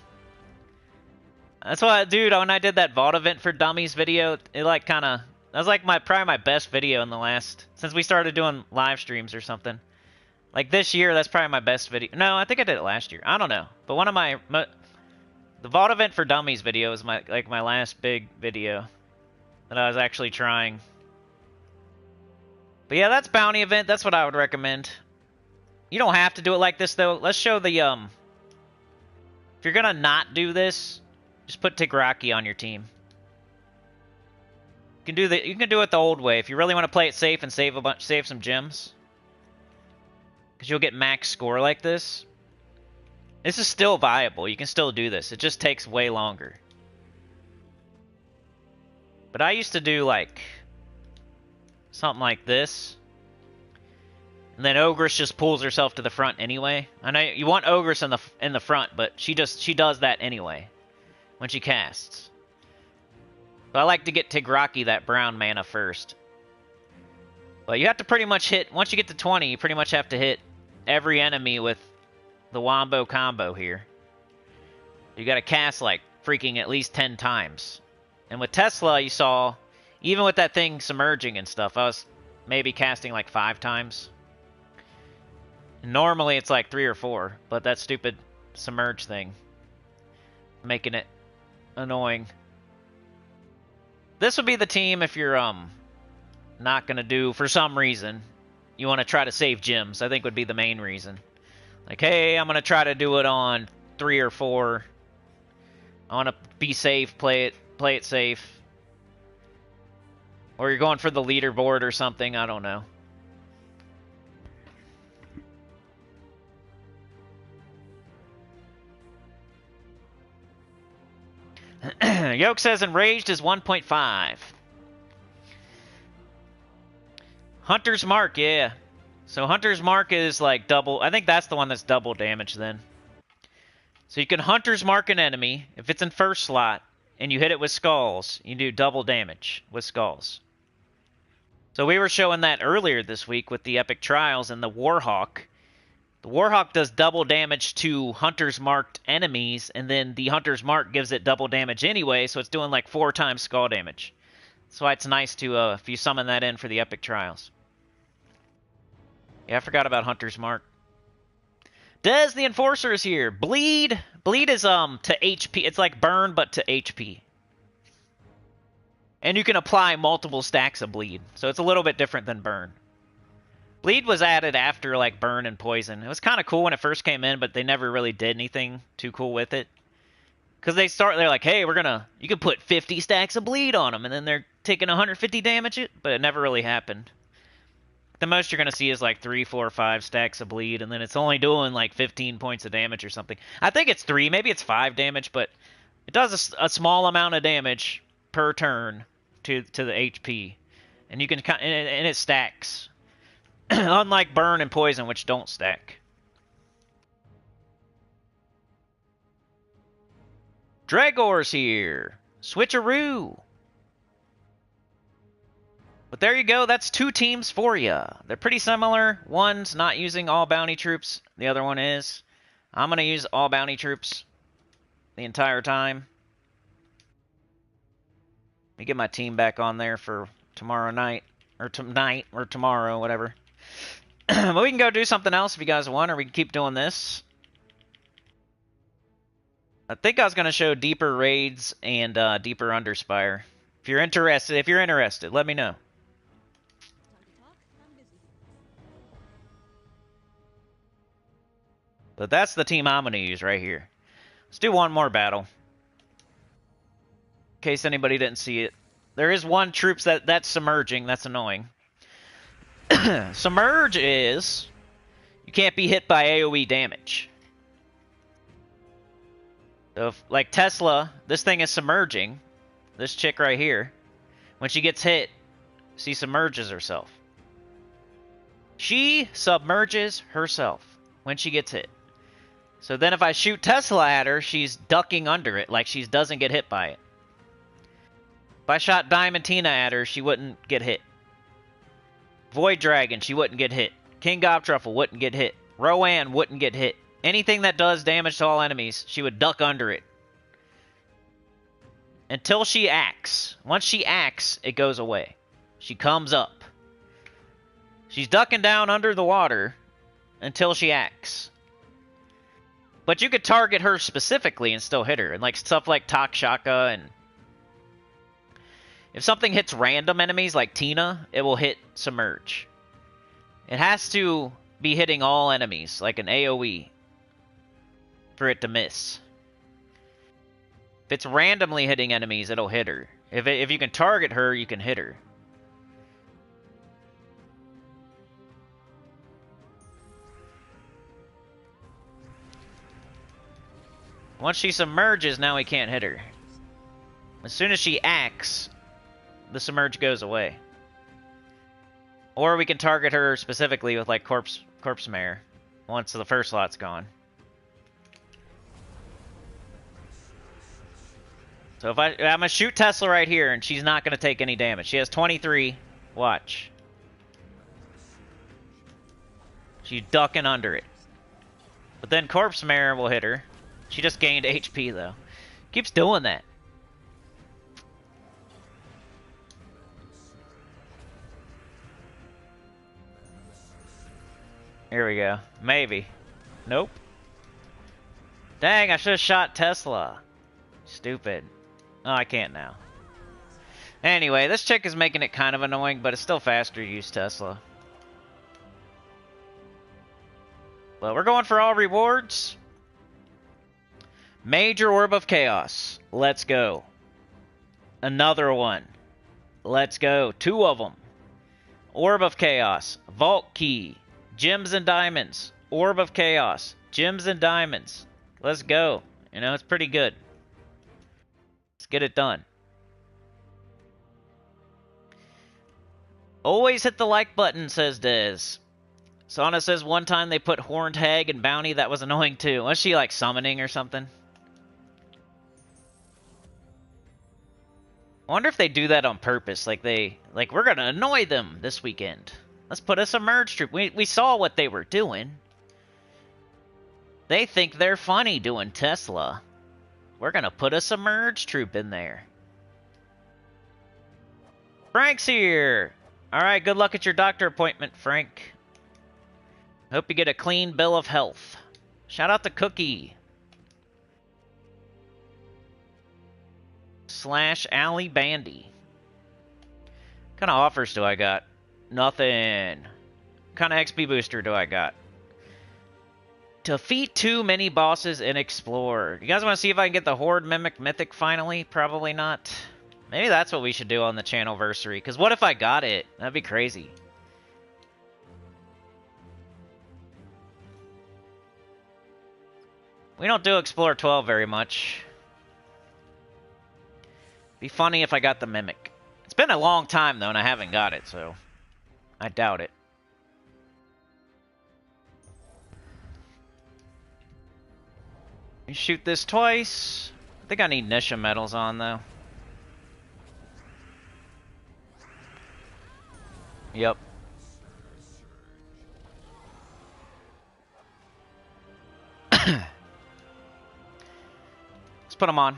Speaker 1: That's why, dude, when I did that Vault event for Dummies video, it like kind of... That was like probably my best video in the last... Since we started doing live streams or something. Like this year, that's probably my best video. No, I think I did it last year. I don't know. But one of my... The Vault event for Dummies video was my last big video that I was actually trying. But yeah, that's bounty event. That's what I would recommend. You don't have to do it like this, though. Let's show the, If you're gonna not do this, just put Tigraki on your team. You can do it the old way. If you really want to play it safe and save some gems. Because you'll get max score like this. This is still viable. You can still do this. It just takes way longer. But I used to do, like... something like this. And then Ogress just pulls herself to the front anyway. I know you want Ogress in the front, but she does that anyway when she casts. But I like to get Tigraki that brown mana first. But you have to pretty much hit, once you get to 20, you pretty much have to hit every enemy with the Wombo combo here. You gotta cast like freaking at least 10 times. And with Tesla, you saw, even with that thing submerging and stuff, I was maybe casting like 5 times. Normally it's like 3 or 4, but that stupid submerge thing making it annoying. This would be the team if you're not gonna do, for some reason, you want to try to save gems. I think would be the main reason. Like, hey, I'm gonna try to do it on 3 or 4. I want to be safe, play it safe. Or you're going for the leaderboard or something, I don't know. Yoke says Enraged is 1.5. Hunter's Mark, yeah. So Hunter's Mark is like double. I think that's the one that's double damage then. So you can Hunter's Mark an enemy. If it's in first slot and you hit it with skulls, you do double damage with skulls. So we were showing that earlier this week with the Epic Trials and the Warhawk. The Warhawk does double damage to Hunter's Marked enemies, and then the Hunter's Mark gives it double damage anyway, so it's doing like 4 times skull damage. That's why it's nice to, if you summon that in for the Epic Trials. Yeah, I forgot about Hunter's Mark. Des the Enforcer is here. Bleed. Bleed is, to HP. It's like burn, but to HP. And you can apply multiple stacks of bleed, so it's a little bit different than burn. Bleed was added after, like, burn and poison. It was kind of cool when it first came in, but they never really did anything too cool with it. Because they're like, hey, you can put 50 stacks of bleed on them, and then they're taking 150 damage, but it never really happened. The most you're going to see is like 3, 4, 5 stacks of bleed, and then it's only doing like 15 points of damage or something. I think it's 3, maybe it's 5 damage, but it does a small amount of damage per turn to the HP. And you can and it stacks. Unlike burn and poison, which don't stack. Dragor's here. Switcheroo. But there you go. That's 2 teams for you. They're pretty similar. One's not using all bounty troops. The other one is. I'm going to use all bounty troops the entire time. Let me get my team back on there for tomorrow night. Or tonight. Or tomorrow. Whatever. But we can go do something else if you guys want. Or we can keep doing this. I think I was going to show deeper raids and deeper Underspire. If you're interested, let me know. But that's the team I'm going to use right here. Let's do one more battle. In case anybody didn't see it. There is one troops that's submerging. That's annoying. Submerge is you can't be hit by AoE damage. So if, like Tesla, this thing is submerging. This chick right here, when she gets hit, she submerges herself. She submerges herself when she gets hit. So then if I shoot Tesla at her, she's ducking under it, like she doesn't get hit by it. If I shot Diamantina at her, she wouldn't get hit. Void Dragon, she wouldn't get hit. King Gobtruffle wouldn't get hit. Rowan wouldn't get hit. Anything that does damage to all enemies, she would duck under it. Until she acts. Once she acts, it goes away. She comes up. She's ducking down under the water until she acts. But you could target her specifically and still hit her. And like stuff like Takshaka and... If something hits random enemies like Tina, it will hit Submerge. It has to be hitting all enemies, like an AoE, for it to miss. If it's randomly hitting enemies, it'll hit her. If you can target her, you can hit her. Once she submerges, now we can't hit her. As soon as she acts, the submerge goes away. Or we can target her specifically with like Corpse Mare once the first slot's gone. So if I'm gonna shoot Tesla right here and she's not gonna take any damage. She has 23. Watch. She's ducking under it. But then Corpse Mare will hit her. She just gained HP though. Keeps doing that. Here we go. Maybe. Nope. Dang, I should have shot Tesla. Stupid. Oh, I can't now. Anyway, this chick is making it kind of annoying, but it's still faster to use Tesla. Well, we're going for all rewards. Major Orb of Chaos. Let's go. Another one. Let's go. 2 of them. Orb of Chaos. Vault Key. Gems and Diamonds. Orb of Chaos. Gems and Diamonds. Let's go. You know, it's pretty good. Let's get it done. Always hit the like button, says Dez. Sana says one time they put Horned Hag and Bounty. That was annoying too. Was she like summoning or something? I wonder if they do that on purpose. Like we're gonna annoy them this weekend. Let's put a Submerge troop. We saw what they were doing. They think they're funny doing Tesla. We're gonna put a Submerge troop in there. Frank's here! Alright, good luck at your doctor appointment, Frank. Hope you get a clean bill of health. Shout out to Cookie. / Alley Bandy. What kind of offers do I got? Nothing. What kind of XP booster do I got? Defeat 2 mini bosses and explore. You guys want to see if I can get the Horde Mimic Mythic finally? Probably not. Maybe that's what we should do on the Channelversary. Because what if I got it? That'd be crazy. We don't do Explore 12 very much. Be funny if I got the Mimic. It's been a long time, though, and I haven't got it, so... I doubt it. You shoot this twice. I think I need Nisha medals on, though. Yep. Let's put them on.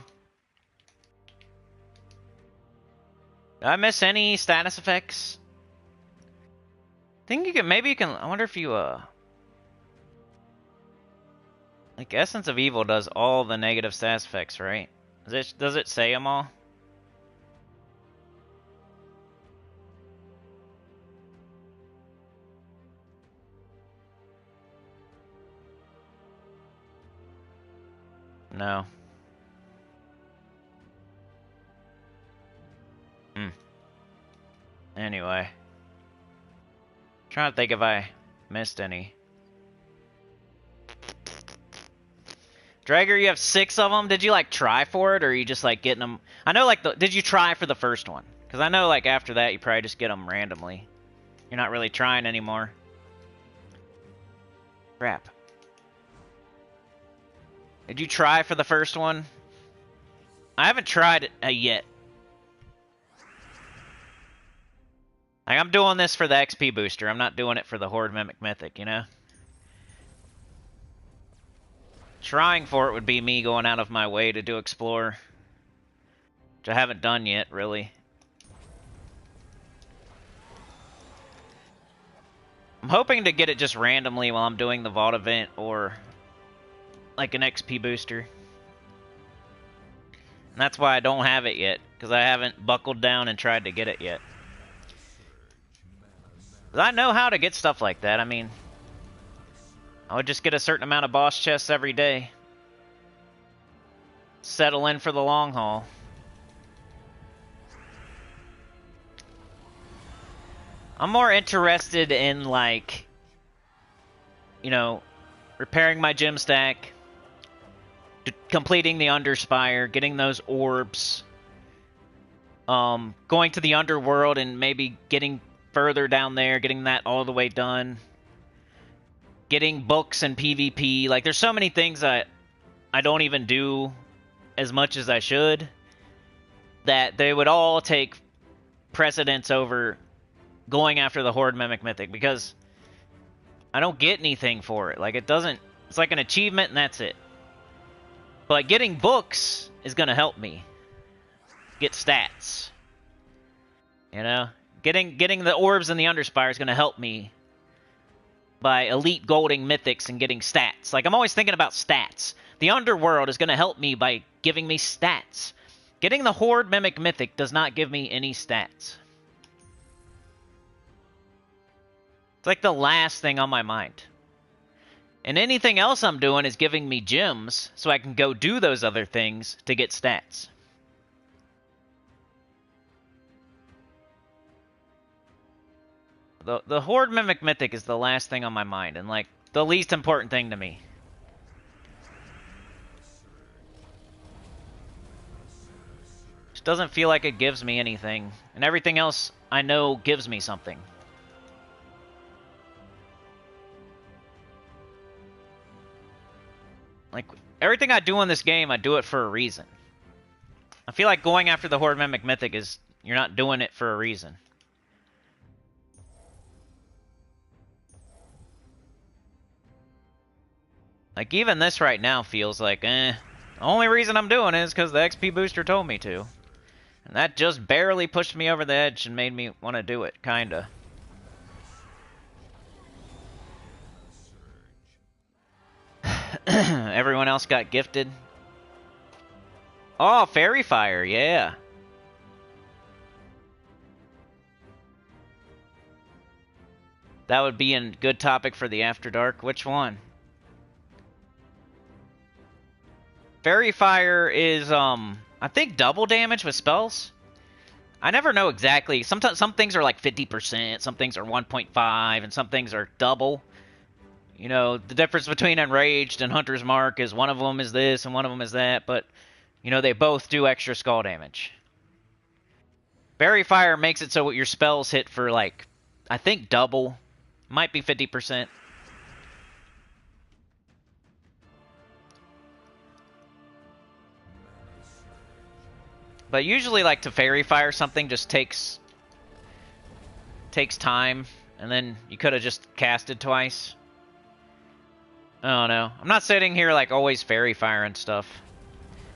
Speaker 1: Did I miss any status effects? I think you can, maybe you can, I wonder if you, like, Essence of Evil does all the negative status effects, right? Does it say them all? No. Anyway. Trying to think if I missed any. Drager, you have 6 of them. Did you like try for it, or are you just like getting them? I know like did you try for the first one? Because I know like after that you probably just get them randomly. You're not really trying anymore. Crap. Did you try for the first one? I haven't tried it yet. Like, I'm doing this for the XP booster. I'm not doing it for the Horde Mimic Mythic, you know? Trying for it would be me going out of my way to do Explore. Which I haven't done yet, really. I'm hoping to get it just randomly while I'm doing the Vault event or like an XP booster. And that's why I don't have it yet, because I haven't buckled down and tried to get it yet. I know how to get stuff like that. I mean, I would just get a certain amount of boss chests every day. Settle in for the long haul. I'm more interested in, like, you know, repairing my gem stack, completing the Underspire, getting those orbs, going to the underworld and maybe getting further down there, getting that all the way done, getting books and PvP. Like, there's so many things that I don't even do as much as I should, that they would all take precedence over going after the Horde Mimic Mythic, because I don't get anything for it. Like, it doesn't... It's like an achievement and that's it. But getting books is going to help me get stats. You know? Getting the orbs and the Underspire is going to help me by elite golding mythics and getting stats. Like, I'm always thinking about stats. The Underworld is going to help me by giving me stats. Getting the Horde Mimic Mythic does not give me any stats. It's like the last thing on my mind. And anything else I'm doing is giving me gems so I can go do those other things to get stats. The Horde Mimic Mythic is the last thing on my mind, and like the least important thing to me. Just doesn't feel like it gives me anything, and everything else I know gives me something. Like, everything I do in this game, I do it for a reason. I feel like going after the Horde Mimic Mythic is, you're not doing it for a reason. Like, even this right now feels like, The only reason I'm doing it is because the XP booster told me to. And that just barely pushed me over the edge and made me want to do it, kinda. Everyone else got gifted. Oh, Fairy Fire, yeah. That would be a good topic for the After Dark. Which one? Fairy Fire is, I think double damage with spells. I never know exactly. Sometimes some things are like 50%, some things are 1.5, and some things are double. You know, the difference between Enraged and Hunter's Mark is one of them is this and one of them is that, but, you know, they both do extra skull damage. Fairy Fire makes it so your spells hit for, like, I think double. Might be 50%. But usually, like, to Fairy Fire something just takes time, and then you could have just casted twice. I don't know. I'm not sitting here, like, always Fairy Fire and stuff.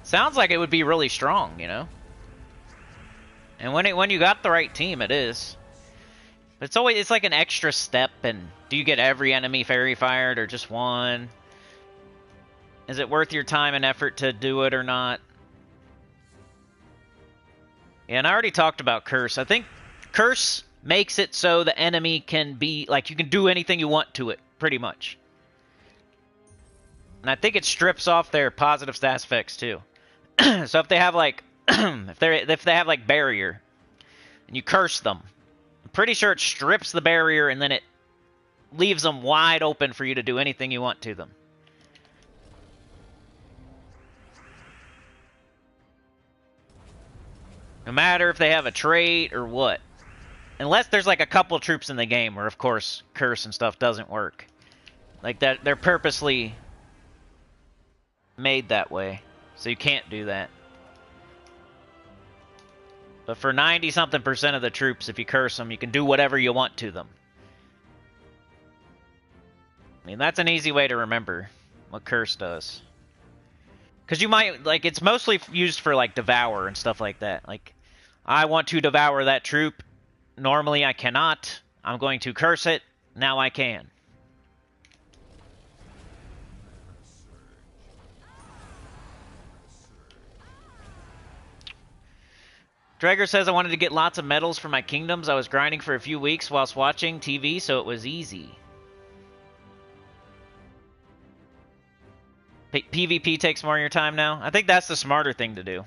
Speaker 1: Sounds like it would be really strong, you know? And when you got the right team, it is. But it's like an extra step, and do you get every enemy Fairy Fired or just one? Is it worth your time and effort to do it or not? Yeah, and I already talked about Curse. I think Curse makes it so the enemy can be, like, you can do anything you want to it, pretty much. And I think it strips off their positive stats effects, too. So if they have, like, if they have, like, Barrier, and you curse them, I'm pretty sure it strips the barrier, and then it leaves them wide open for you to do anything you want to them. No matter if they have a trait or what. Unless there's like a couple troops in the game where, of course, curse and stuff doesn't work. Like that, they're purposely made that way, so you can't do that. But for 90-something% of the troops, if you curse them, you can do whatever you want to them. I mean, that's an easy way to remember what curse does. Because you might, like, it's mostly used for, like, devour and stuff like that. Like, I want to devour that troop. Normally I cannot. I'm going to curse it. Now I can. Drager says, I wanted to get lots of medals for my kingdoms. I was grinding for a few weeks whilst watching TV, so it was easy. PvP takes more of your time now? I think that's the smarter thing to do.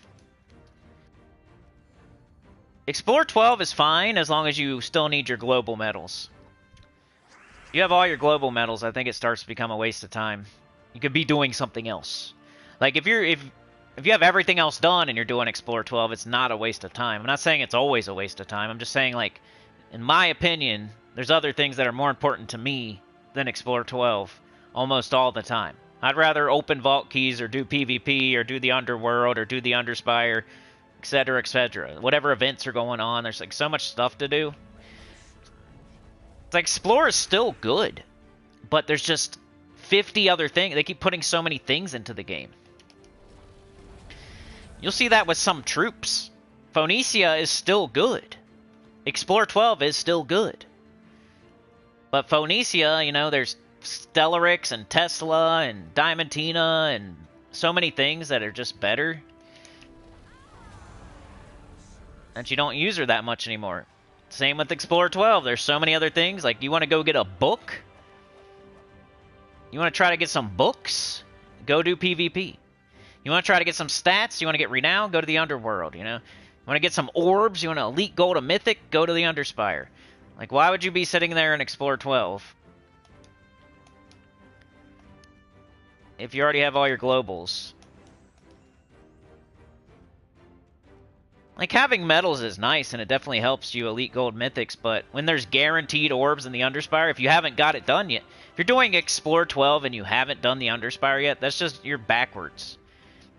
Speaker 1: Explore 12 is fine as long as you still need your global medals. If you have all your global medals, I think it starts to become a waste of time. You could be doing something else. Like, if you have everything else done and you're doing Explore 12, it's not a waste of time. I'm not saying it's always a waste of time. I'm just saying, like, in my opinion, there's other things that are more important to me than Explore 12 almost all the time. I'd rather open vault keys or do PvP or do the Underworld or do the Underspire, etc., etc. Whatever events are going on, there's, like, so much stuff to do. It's like, Explore is still good, but there's just 50 other things. They keep putting so many things into the game. You'll see that with some troops. Phoenicia is still good. Explore 12 is still good. But Phoenicia, you know, there's Stellarix and Tesla and Diamantina and so many things that are just better. And you don't use her that much anymore. Same with Explore 12. There's so many other things. Like, you want to go get a book? You want to try to get some books? Go do PvP. You want to try to get some stats? You want to get renown? Go to the Underworld, you know? You want to get some orbs? You want to elite gold to mythic? Go to the Underspire. Like, why would you be sitting there in Explore 12 if you already have all your globals? Like, having medals is nice, and it definitely helps you elite gold mythics, but when there's guaranteed orbs in the Underspire, if you haven't got it done yet, if you're doing Explore 12 and you haven't done the Underspire yet, that's just, you're backwards.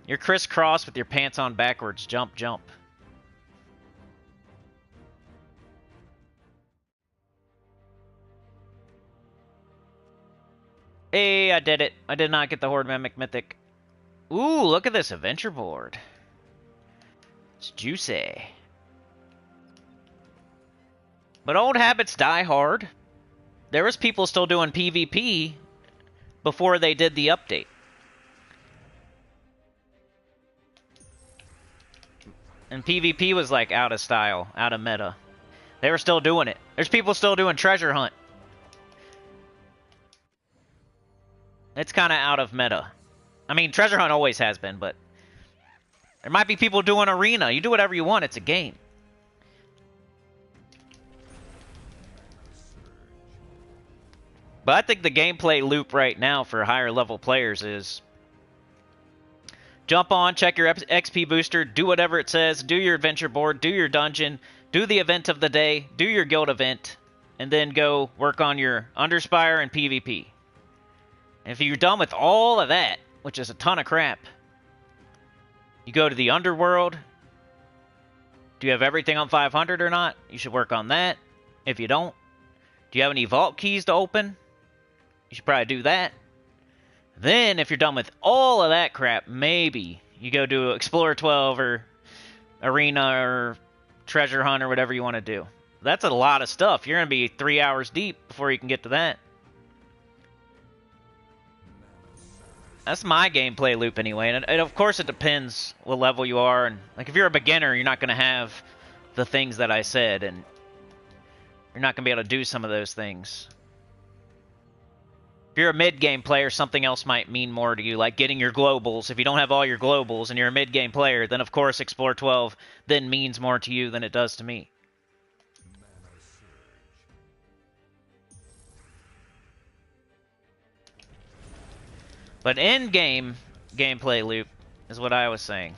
Speaker 1: You're crisscross with your pants on backwards. Jump, jump. Hey, I did it. I did not get the Horde Mimic Mythic. Ooh, look at this adventure board. It's juicy. But old habits die hard. There was people still doing PvP before they did the update. And PvP was like out of style, out of meta. They were still doing it. There's people still doing treasure hunt. It's kind of out of meta. I mean, treasure hunt always has been, but there might be people doing arena. You do whatever you want. It's a game. But I think the gameplay loop right now for higher level players is jump on, check your XP booster, do whatever it says, do your adventure board, do your dungeon, do the event of the day, do your guild event, and then go work on your Underspire and PvP. And if you're done with all of that, which is a ton of crap, you go to the Underworld. Do you have everything on 500 or not? You should work on that. If you don't, do you have any vault keys to open? You should probably do that. Then, if you're done with all of that crap, maybe you go do Explorer 12 or Arena or Treasure Hunt or whatever you want to do. That's a lot of stuff. You're going to be 3 hours deep before you can get to that. That's my gameplay loop anyway. And of course it depends what level you are. And like, if you're a beginner, you're not going to have the things that I said. And you're not going to be able to do some of those things. If you're a mid-game player, something else might mean more to you, like getting your globals. If you don't have all your globals and you're a mid-game player, then of course Explore 12 then means more to you than it does to me. But in-game gameplay loop is what I was saying.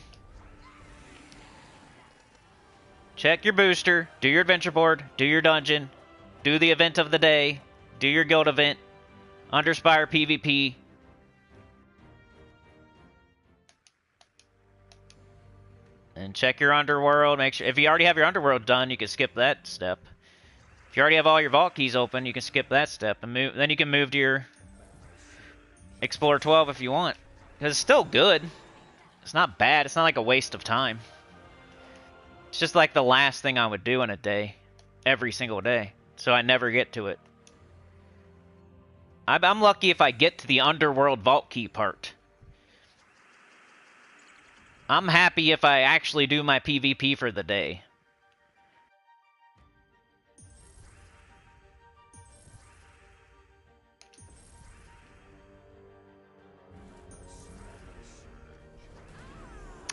Speaker 1: Check your booster, do your adventure board, do your dungeon, do the event of the day, do your guild event, Underspire PvP. And check your underworld. Make sure if you already have your underworld done, you can skip that step. If you already have all your vault keys open, you can skip that step and move. Then you can move to your Explorer 12 if you want, because it's still good. It's not bad. It's not like a waste of time. It's just like the last thing I would do in a day, every single day, so I never get to it. I'm lucky if I get to the underworld vault key part. I'm happy if I actually do my PvP for the day.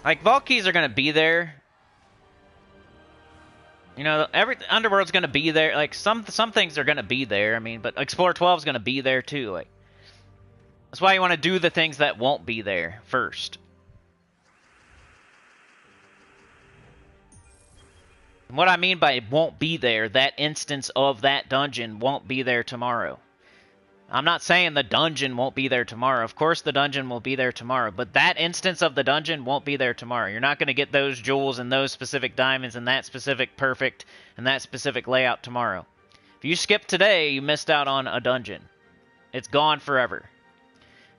Speaker 1: Like, vault keys are gonna be there. You know, every underworld's gonna be there. Like, some things are gonna be there. I mean, but Explorer 12 is gonna be there too. Like, that's why you want to do the things that won't be there first. And what I mean by it won't be there, that instance of that dungeon won't be there tomorrow. I'm not saying the dungeon won't be there tomorrow. Of course the dungeon will be there tomorrow, but that instance of the dungeon won't be there tomorrow. You're not going to get those jewels and those specific diamonds and that specific perfect and that specific layout tomorrow. If you skip today, you missed out on a dungeon. It's gone forever.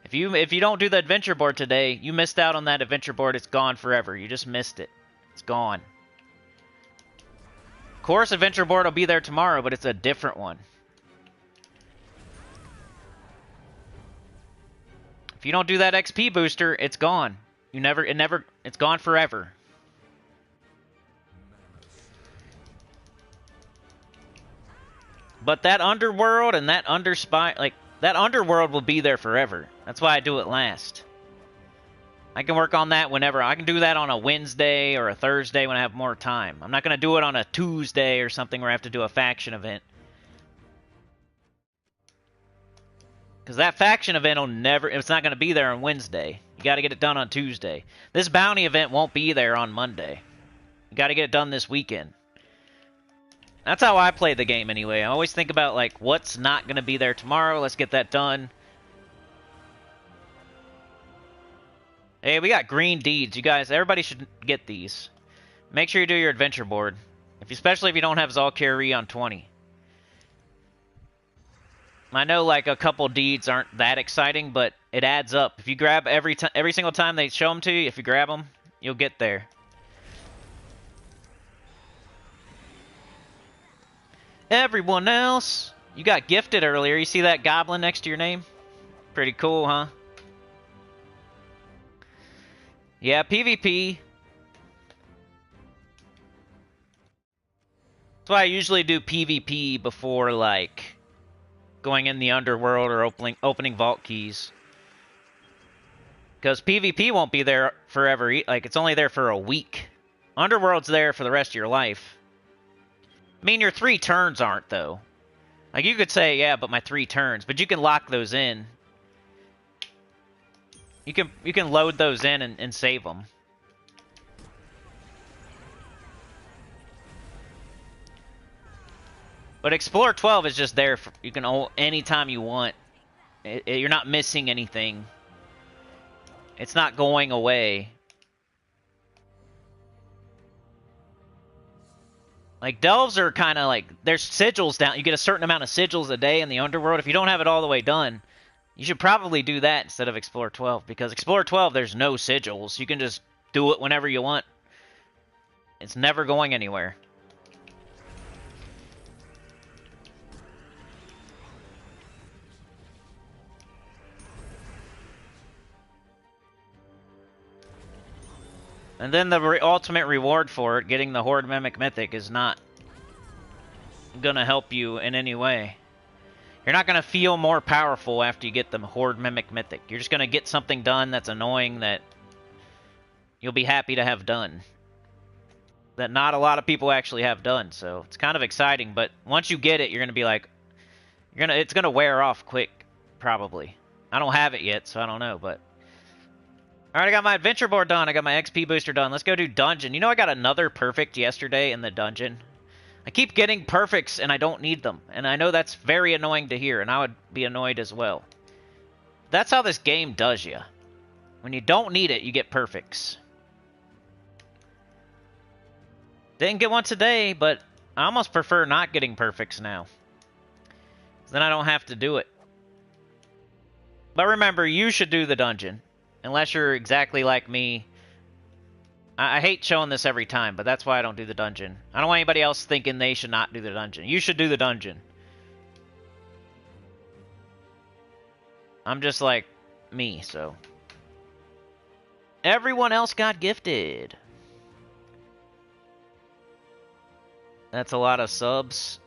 Speaker 1: If you don't do the adventure board today, you missed out on that adventure board. It's gone forever. You just missed it. It's gone. Of course, adventure board will be there tomorrow, but it's a different one. If you don't do that XP booster, it's gone. It's gone forever. But that underworld and that Underspire, like, that underworld will be there forever. That's why I do it last. I can work on that whenever. I can do that on a Wednesday or a Thursday when I have more time. I'm not going to do it on a Tuesday or something where I have to do a faction event. Because that faction event will never... It's not going to be there on Wednesday. You got to get it done on Tuesday. This bounty event won't be there on Monday. You got to get it done this weekend. That's how I play the game anyway. I always think about, like, what's not going to be there tomorrow. Let's get that done. Hey, we got green deeds. You guys, everybody should get these. Make sure you do your adventure board. Especially if you don't have Zalkiri on 20. I know, like, a couple deeds aren't that exciting, but it adds up. If you grab every single time they show them to you, if you grab them, you'll get there. Everyone else! You got gifted earlier. You see that goblin next to your name? Pretty cool, huh? Yeah, PvP. That's why I usually do PvP before, like, going in the underworld or opening vault keys. Because PvP won't be there forever. Like, it's only there for a week. Underworld's there for the rest of your life. I mean, your 3 turns aren't, though. Like, you could say, yeah, but my 3 turns. But you can lock those in. You can load those in and save them. But Explorer 12 is just there. You can anytime you want. You're not missing anything. It's not going away. Like, delves are kind of like... There's sigils down. You get a certain amount of sigils a day in the underworld. If you don't have it all the way done... You should probably do that instead of Explorer 12, because Explorer 12, there's no sigils. You can just do it whenever you want. It's never going anywhere. And then the ultimate reward for it, getting the Horde Mimic Mythic, is not gonna help you in any way. You're not going to feel more powerful after you get the Horde Mimic Mythic. You're just going to get something done that's annoying that you'll be happy to have done. That not a lot of people actually have done, so it's kind of exciting, but once you get it, you're going to be like... it's going to wear off quick, probably. I don't have it yet, so I don't know, but... Alright, I got my adventure board done. I got my XP booster done. Let's go do dungeon. You know I got another perfect yesterday in the dungeon? I keep getting perfects, and I don't need them. And I know that's very annoying to hear, and I would be annoyed as well. That's how this game does you. When you don't need it, you get perfects. Didn't get one today, but I almost prefer not getting perfects now. Then I don't have to do it. But remember, you should do the dungeon. Unless you're exactly like me. I hate showing this every time, but that's why I don't do the dungeon. I don't want anybody else thinking they should not do the dungeon. You should do the dungeon. I'm just like me, so. Everyone else got gifted. That's a lot of subs.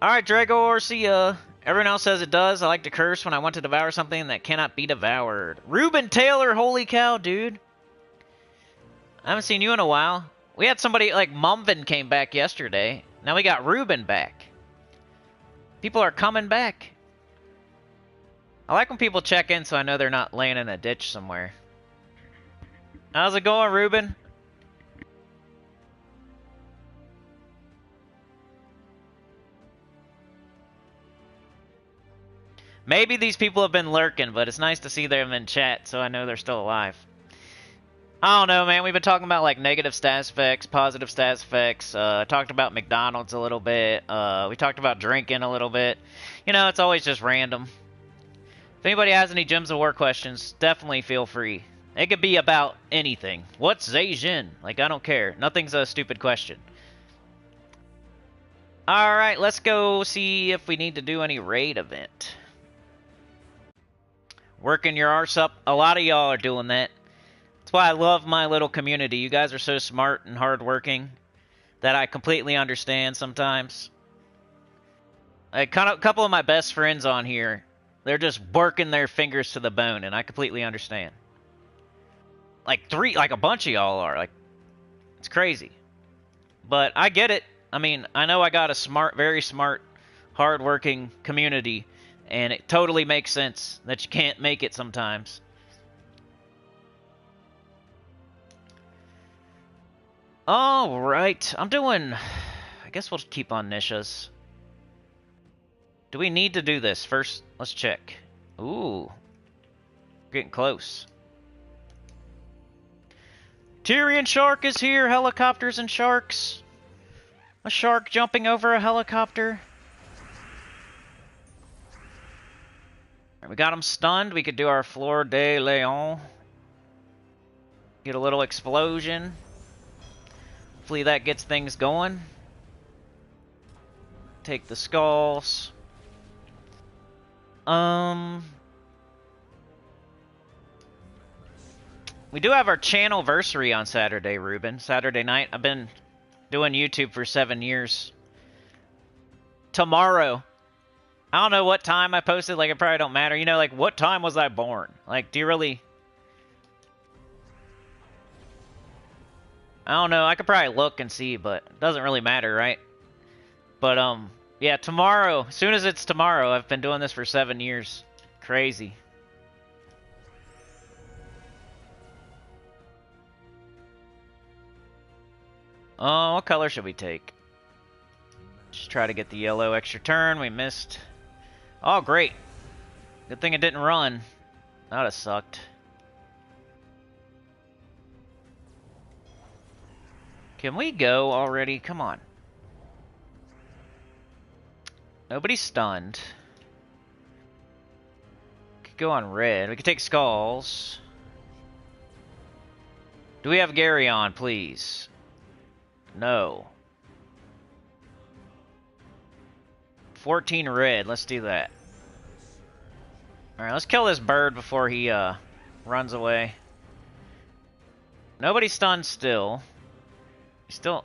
Speaker 1: Alright, Dragor, see ya. Everyone else says it does. I like to curse when I want to devour something that cannot be devoured. Ruben Taylor, holy cow, dude. I haven't seen you in a while. We had somebody, like, Mumvin came back yesterday. Now we got Ruben back. People are coming back. I like when people check in so I know they're not laying in a ditch somewhere. How's it going, Ruben? Maybe these people have been lurking, but it's nice to see them in chat, so I know they're still alive. I don't know, man. We've been talking about, like, negative stats effects, positive stats effects. Talked about McDonald's a little bit. We talked about drinking a little bit. You know, it's always just random. If anybody has any Gems of War questions, definitely feel free. It could be about anything. What's Zhejian? Like, I don't care. Nothing's a stupid question. Alright, let's go see if we need to do any raid event. Working your arse up. A lot of y'all are doing that. That's why I love my little community. You guys are so smart and hardworking that I completely understand sometimes. A couple of my best friends on here, they're just working their fingers to the bone, and I completely understand. Like a bunch of y'all are. Like, it's crazy. But I get it. I mean, I know I got a smart, very smart, hardworking community, and it totally makes sense that you can't make it sometimes. Alright, I'm doing... I guess we'll keep on Nishas. Do we need to do this? First, let's check. Ooh. Getting close. Tyrion Shark is here! Helicopters and sharks! A shark jumping over a helicopter. We got him stunned. We could do our Fleur de Leon. Get a little explosion. Hopefully that gets things going. Take the skulls. We do have our channelversary on Saturday, Ruben. Saturday night. I've been doing YouTube for 7 years. Tomorrow. I don't know what time I posted. Like, it probably don't matter. You know, like, what time was I born? Like, do you really... I don't know. I could probably look and see, but it doesn't really matter, right? But, yeah, tomorrow. As soon as it's tomorrow, I've been doing this for 7 years. Crazy. Oh, what color should we take? Just try to get the yellow extra turn. We missed. Oh, great. Good thing it didn't run. That would have sucked. Can we go already? Come on. Nobody's stunned. Could go on red. We could take skulls. Do we have Gary on, please? No. 14 red. Let's do that. Alright, let's kill this bird before he runs away. Nobody's stunned still.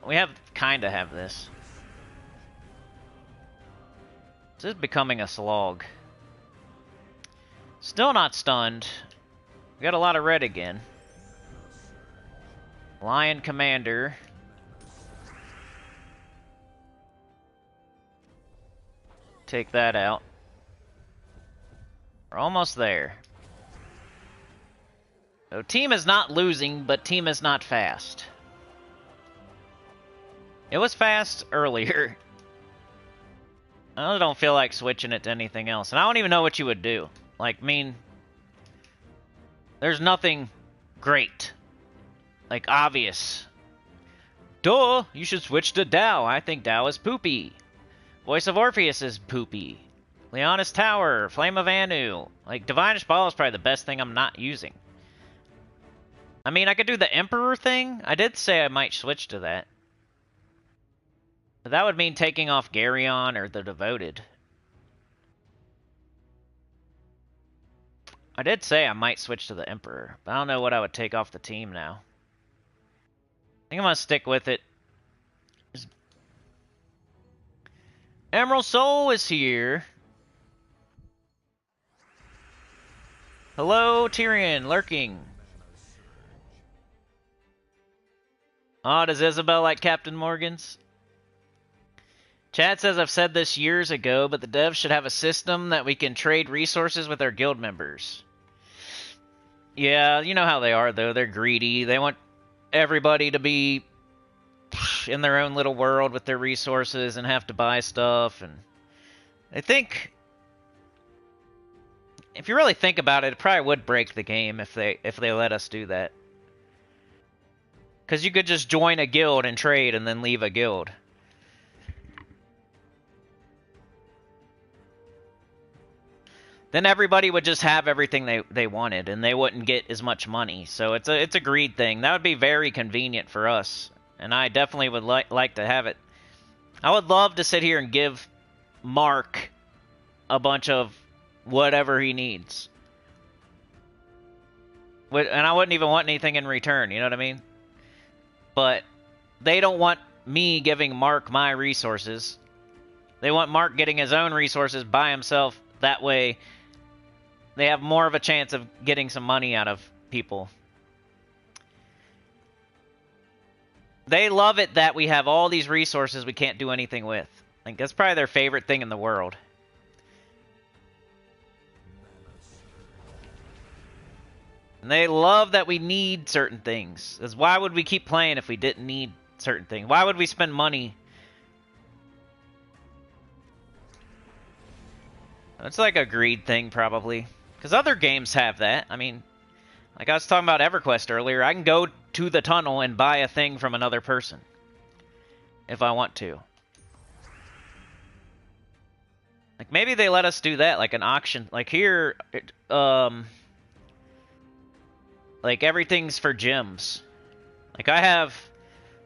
Speaker 1: We kinda have this. This is becoming a slog. Still not stunned. We got a lot of red again. Lion Commander. Take that out. We're almost there. So team is not losing, but team is not fast. It was fast earlier. I don't feel like switching it to anything else. And I don't even know what you would do. Like, I mean, there's nothing great. Like, obvious. Duh! You should switch to Dow. I think Dow is poopy. Voice of Orpheus is poopy. Leonis Tower, Flame of Anu. Like, Divinish Ball is probably the best thing I'm not using. I mean, I could do the Emperor thing. I did say I might switch to that. But that would mean taking off Garyon or the Devoted. I did say I might switch to the Emperor, but I don't know what I would take off the team now. I think I'm going to stick with it. Emerald Soul is here. Hello, Tyrion, lurking. Oh, does Isabel like Captain Morgan's? Chad says I've said this years ago, but the devs should have a system that we can trade resources with our guild members. Yeah, you know how they are, though. They're greedy. They want everybody to be in their own little world with their resources and have to buy stuff. And I think, if you really think about it, it probably would break the game if they let us do that. Because you could just join a guild and trade and then leave a guild. Then everybody would just have everything they wanted, and they wouldn't get as much money. So it's a greed thing. That would be very convenient for us, and I definitely would like to have it. I would love to sit here and give Mark a bunch of whatever he needs. And I wouldn't even want anything in return, you know what I mean? But they don't want me giving Mark my resources. They want Mark getting his own resources by himself. That way, they have more of a chance of getting some money out of people. They love it that we have all these resources we can't do anything with. Like, that's probably their favorite thing in the world. And they love that we need certain things. Because why would we keep playing if we didn't need certain things? Why would we spend money? It's like a greed thing, probably. Because other games have that. I mean, like I was talking about EverQuest earlier, I can go to the tunnel and buy a thing from another person. If I want to. Like, maybe they let us do that, like an auction. Like here, like everything's for gems. Like I have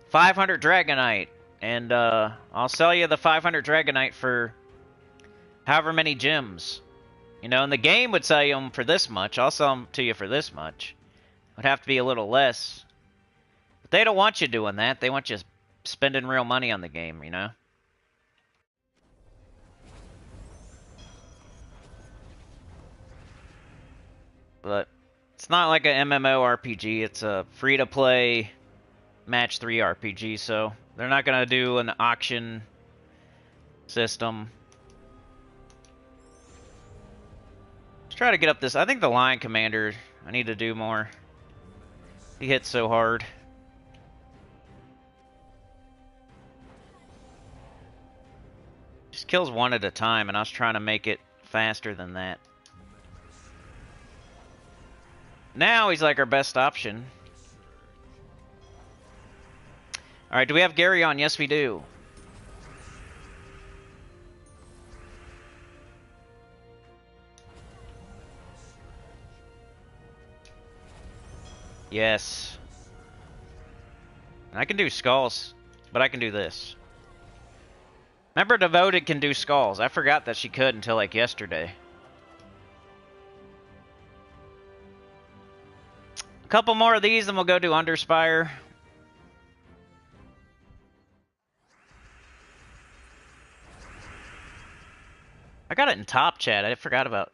Speaker 1: 500 Dragonite, and I'll sell you the 500 Dragonite for however many gems. You know, and the game would sell you them for this much. I'll sell them to you for this much. It would have to be a little less. But they don't want you doing that. They want you spending real money on the game, you know? But it's not like an MMORPG. It's a free-to-play match 3 RPG, so they're not going to do an auction system. Let's try to get up this. I think the Lion Commander, I need to do more. He hits so hard. Just kills one at a time, and I was trying to make it faster than that. Now he's like our best option. Alright, do we have Gary on? Yes, we do. Yes. I can do skulls, but I can do this. Remember, Devoted can do skulls. I forgot that she could until like yesterday. A couple more of these, and we'll go to Underspire. I got it in top chat. I forgot about.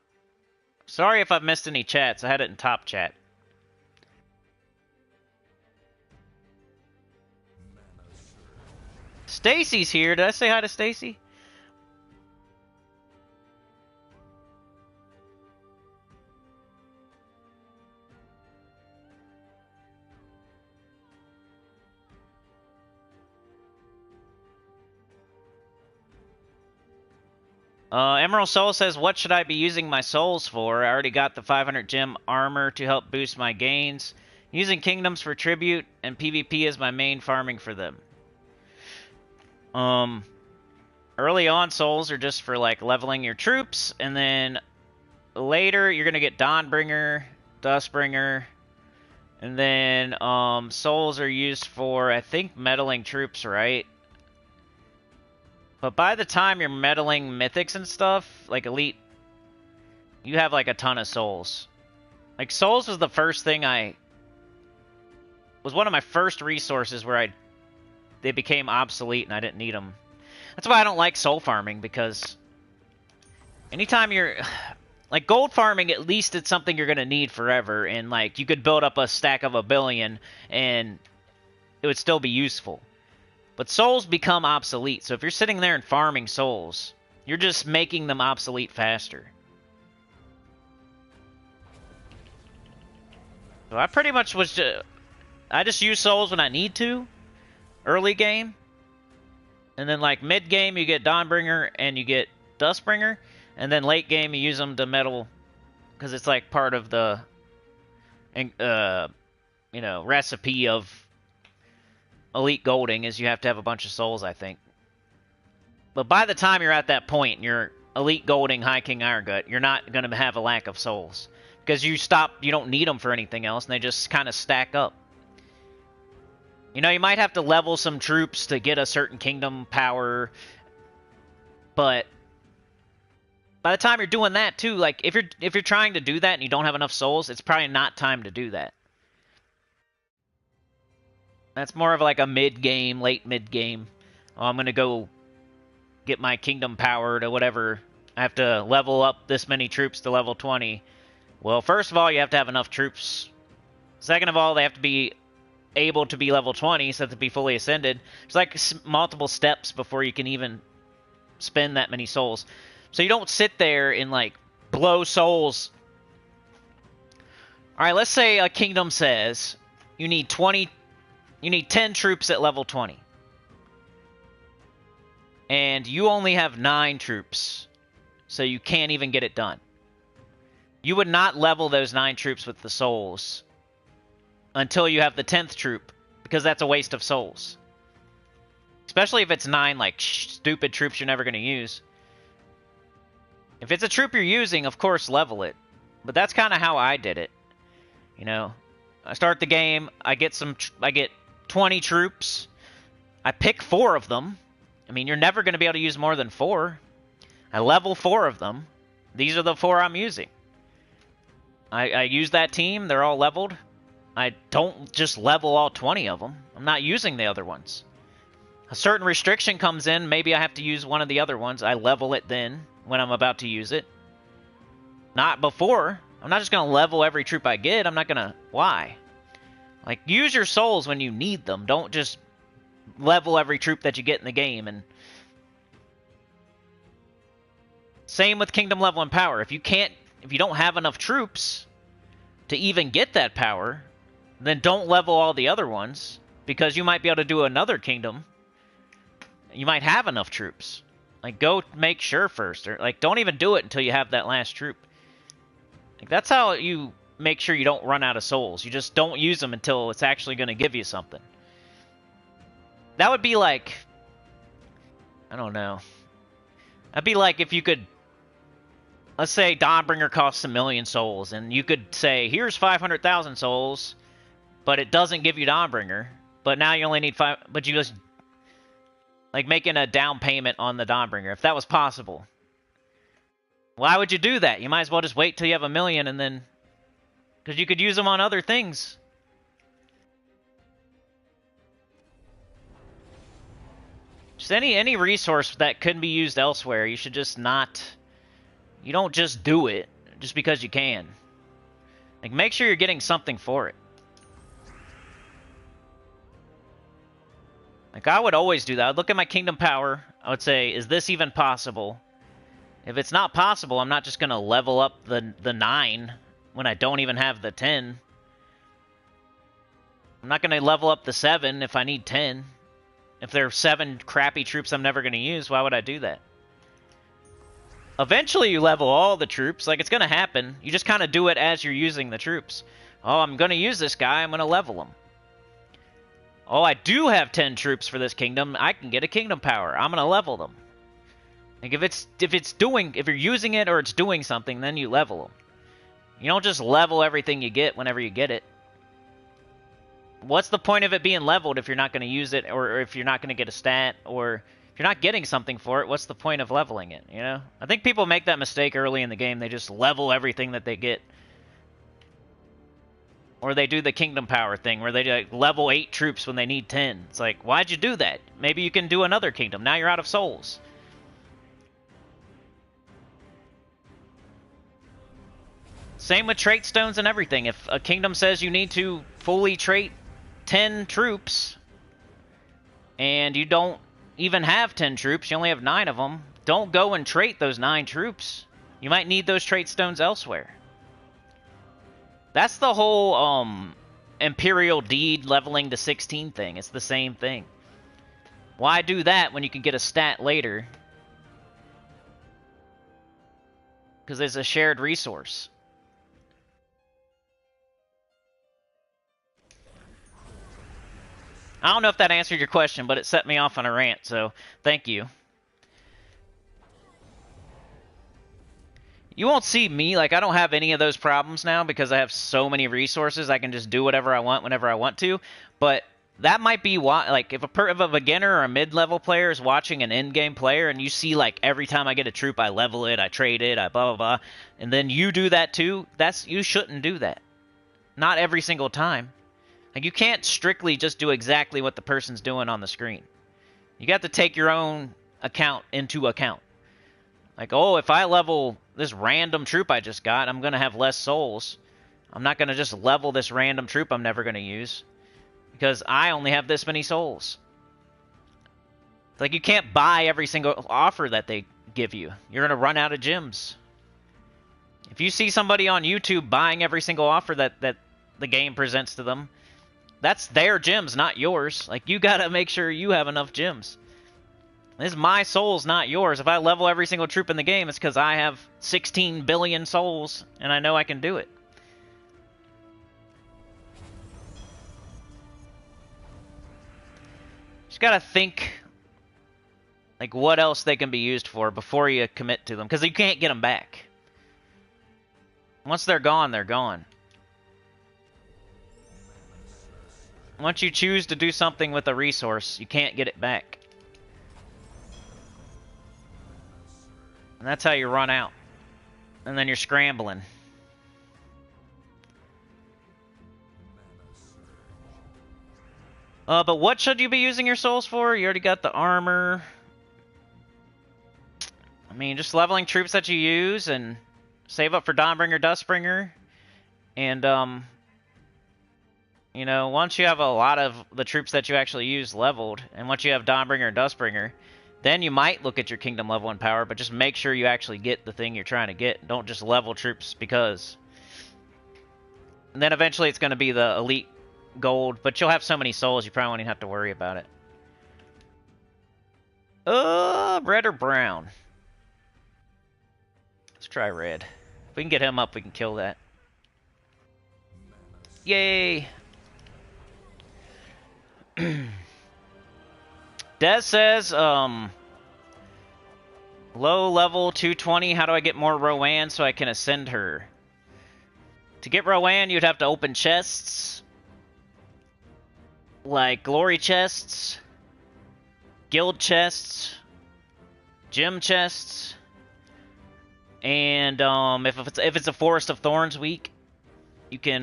Speaker 1: Sorry if I've missed any chats. I had it in top chat. Stacy's here. Did I say hi to Stacy? Emerald Soul says, what should I be using my souls for? I already got the 500 gem armor to help boost my gains. Using kingdoms for tribute and PvP is my main farming for them. Early on, souls are just for like leveling your troops, and then later you're gonna get Dawnbringer, Dustbringer, and then souls are used for, I think, meddling troops, right? But by the time you're meddling mythics and stuff, like elite, you have like a ton of souls. Like souls was the first thing was one of my first resources where they became obsolete and I didn't need them. That's why I don't like soul farming, because anytime you're like gold farming, at least it's something you're gonna need forever, and like you could build up a stack of 1 billion and it would still be useful. But souls become obsolete, so if you're sitting there and farming souls, you're just making them obsolete faster. So I pretty much I just use souls when I need to, early game. And then like mid game you get Dawnbringer and you get Dustbringer. And then late game you use them to meddle, because it's like part of the, recipe of elite golding is you have to have a bunch of souls, I think. But by the time you're at that point, and you're elite golding High King Irongut, you're not going to have a lack of souls. Because you don't need them for anything else, and they just kind of stack up. You know, you might have to level some troops to get a certain kingdom power, but by the time you're doing that too, like if you're trying to do that and you don't have enough souls, it's probably not time to do that. That's more of like a mid-game, late mid-game. Oh, I'm going to go get my kingdom power to whatever. I have to level up this many troops to level 20. Well, first of all, you have to have enough troops. Second of all, they have to be able to be level 20 so to be fully ascended. There's like multiple steps before you can even spend that many souls. So you don't sit there and like blow souls. Alright, let's say a kingdom says you need 10 troops at level 20. And you only have 9 troops, so you can't even get it done. You would not level those 9 troops with the souls until you have the 10th troop, because that's a waste of souls. Especially if it's 9 like stupid troops you're never going to use. If it's a troop you're using, of course level it. But that's kind of how I did it. You know, I start the game, I get 20 troops. I pick 4 of them. I mean, you're never going to be able to use more than 4. I level 4 of them. These are the 4 I'm using. I use that team, they're all leveled. I don't just level all 20 of them. I'm not using the other ones. A certain restriction comes in, maybe I have to use one of the other ones. I level it then, when I'm about to use it. Not before. I'm not just going to level every troop I get. I'm not going to... Why? Like, use your souls when you need them. Don't just level every troop that you get in the game. And same with kingdom level and power. If you don't have enough troops to even get that power, then don't level all the other ones, because you might be able to do another kingdom. You might have enough troops. Like, go make sure first. Or, like, don't even do it until you have that last troop. Like, that's how you make sure you don't run out of souls. You just don't use them until it's actually going to give you something. That would be like... I don't know. That'd be like if you could... Let's say Dawnbringer costs 1 million souls, and you could say, here's 500,000 souls, but it doesn't give you Dawnbringer. But now you only need 5... But you just... Like making a down payment on the Dawnbringer, if that was possible. Why would you do that? You might as well just wait till you have 1 million and then... Because you could use them on other things. Just any resource that couldn't be used elsewhere, you should just not... You don't just do it just because you can. Like, make sure you're getting something for it. Like, I would always do that. I'd look at my kingdom power. I would say, is this even possible? If it's not possible, I'm not just going to level up the 9 when I don't even have the 10. I'm not going to level up the 7 if I need 10. If there are 7 crappy troops I'm never going to use, why would I do that? Eventually you level all the troops. Like, it's going to happen. You just kind of do it as you're using the troops. Oh, I'm going to use this guy. I'm going to level him. Oh, I do have 10 troops for this kingdom. I can get a kingdom power. I'm going to level them. Like, if you're using it or it's doing something, then you level them. You don't just level everything you get whenever you get it. What's the point of it being leveled if you're not going to use it, or if you're not going to get a stat, or if you're not getting something for it? What's the point of leveling it, you know? I think people make that mistake early in the game. They just level everything that they get. Or they do the kingdom power thing, where they like level 8 troops when they need 10. It's like, why'd you do that? Maybe you can do another kingdom. Now you're out of souls. Same with trait stones and everything. If a kingdom says you need to fully trait 10 troops, and you don't even have 10 troops, you only have 9 of them, don't go and trait those 9 troops. You might need those trait stones elsewhere. That's the whole Imperial Deed leveling to 16 thing. It's the same thing. Why do that when you can get a stat later? Because it's a shared resource. I don't know if that answered your question, but it set me off on a rant, so thank you. You won't see me, like, I don't have any of those problems now because I have so many resources. I can just do whatever I want whenever I want to. But that might be why, like, if a beginner or a mid-level player is watching an in-game player and you see, like, every time I get a troop, I level it, I trade it, I blah, blah, blah, and then you do that too, you shouldn't do that. Not every single time. Like, you can't strictly just do exactly what the person's doing on the screen. You got to take your own account into account. Like, oh, if I level this random troop I just got, I'm going to have less souls. I'm not going to just level this random troop I'm never going to use, because I only have this many souls. Like, you can't buy every single offer that they give you. You're going to run out of gems. If you see somebody on YouTube buying every single offer that the game presents to them, that's their gems, not yours. Like, you gotta make sure you have enough gems. This is my souls, not yours. If I level every single troop in the game, it's because I have 16 billion souls, and I know I can do it. Just gotta think, like, what else they can be used for before you commit to them, because you can't get them back. Once they're gone, they're gone. Once you choose to do something with a resource, you can't get it back. And that's how you run out. And then you're scrambling. But what should you be using your souls for? You already got the armor. I mean, just leveling troops that you use, and save up for Dawnbringer, Dustbringer. And, you know, once you have a lot of the troops that you actually use leveled, and once you have Dawnbringer and Dustbringer, then you might look at your kingdom level and power, but just make sure you actually get the thing you're trying to get. Don't just level troops because. And then eventually it's going to be the elite gold, but you'll have so many souls you probably won't even have to worry about it. Red or brown? Let's try red. If we can get him up, we can kill that. Yay! Des says, low level 220, how do I get more Rowan so I can ascend her? To get Rowan, you'd have to open chests. Like glory chests, guild chests, gem chests, and if it's a Forest of Thorns week, you can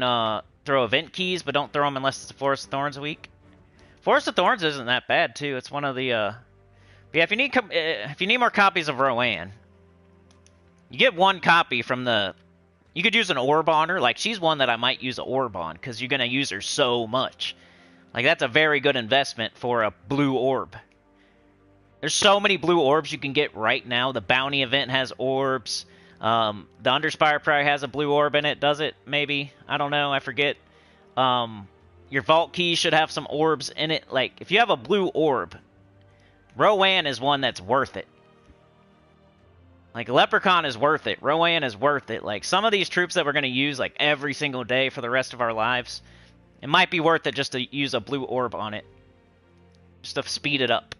Speaker 1: throw event keys, but don't throw them unless it's a Forest of Thorns week. Forest of Thorns isn't that bad too. It's one of the yeah. If you need more copies of Rowan, you get one copy from the. You could use an orb on her. Like, she's one that I might use an orb on because you're gonna use her so much. Like, that's a very good investment for a blue orb. There's so many blue orbs you can get right now. The bounty event has orbs. The Underspire probably has a blue orb in it, does it? Maybe. I don't know. I forget. Your vault key should have some orbs in it. Like, if you have a blue orb, Rowan is one that's worth it. Like, Leprechaun is worth it. Rowan is worth it. Like, some of these troops that we're going to use, like, every single day for the rest of our lives, it might be worth it just to use a blue orb on it. Just to speed it up.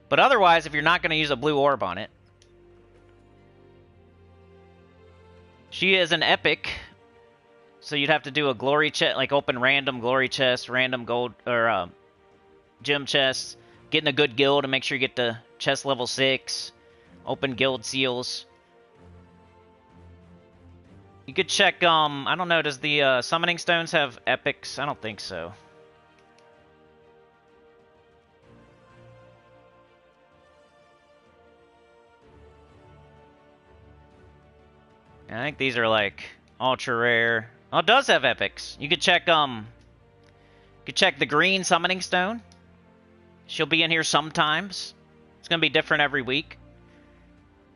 Speaker 1: But otherwise, if you're not going to use a blue orb on it, she is an epic, so you'd have to do a glory chest, like open random glory chest, random gold, or gem chests, get in a good guild to make sure you get to chest level 6, open guild seals. You could check, I don't know, does the summoning stones have epics? I don't think so. I think these are like ultra rare. Oh, it does have epics. You could check the green summoning stone. She'll be in here sometimes. It's gonna be different every week.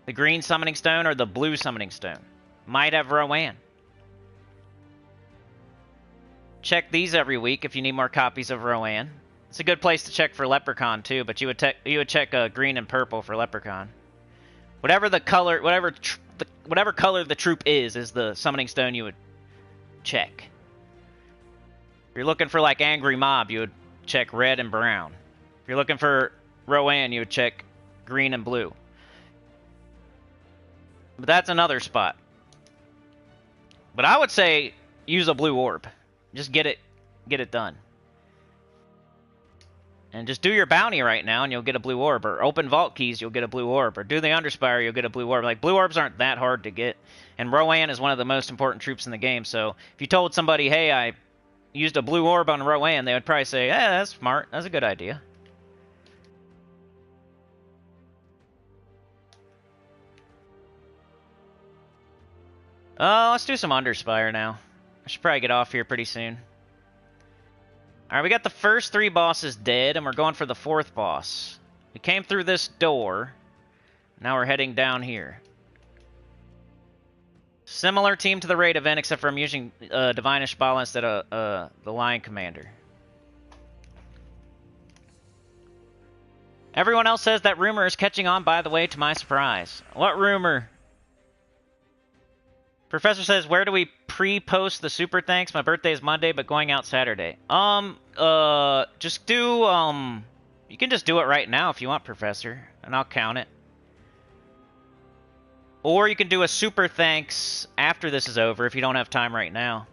Speaker 1: The green summoning stone or the blue summoning stone. Might have Rowan. Check these every week if you need more copies of Rowan. It's a good place to check for Leprechaun too, but you would check green and purple for Leprechaun. Whatever the color, whatever color the troop is the summoning stone you would check. If you're looking for like Angry Mob, you would check red and brown. If you're looking for Rowan, you would check green and blue. But that's another spot. But I would say use a blue orb. Just get it done. And just do your bounty right now and you'll get a blue orb. Or open vault keys, you'll get a blue orb. Or do the Underspire, you'll get a blue orb. Like, blue orbs aren't that hard to get. And Rowan is one of the most important troops in the game. So if you told somebody, hey, I used a blue orb on Rowan, they would probably say, yeah, that's smart. That's a good idea. Let's do some Underspire now. I should probably get off here pretty soon. Alright, we got the first 3 bosses dead, and we're going for the 4th boss. We came through this door. Now we're heading down here. Similar team to the raid event, except for I'm using Divine Ishbala instead of the Lion Commander. Everyone else says that rumor is catching on, by the way, to my surprise. What rumor? Professor says, where do we pre-post the super thanks? My birthday is Monday, but going out Saturday. Just do, you can just do it right now if you want, Professor, and I'll count it. Or you can do a super thanks after this is over if you don't have time right now.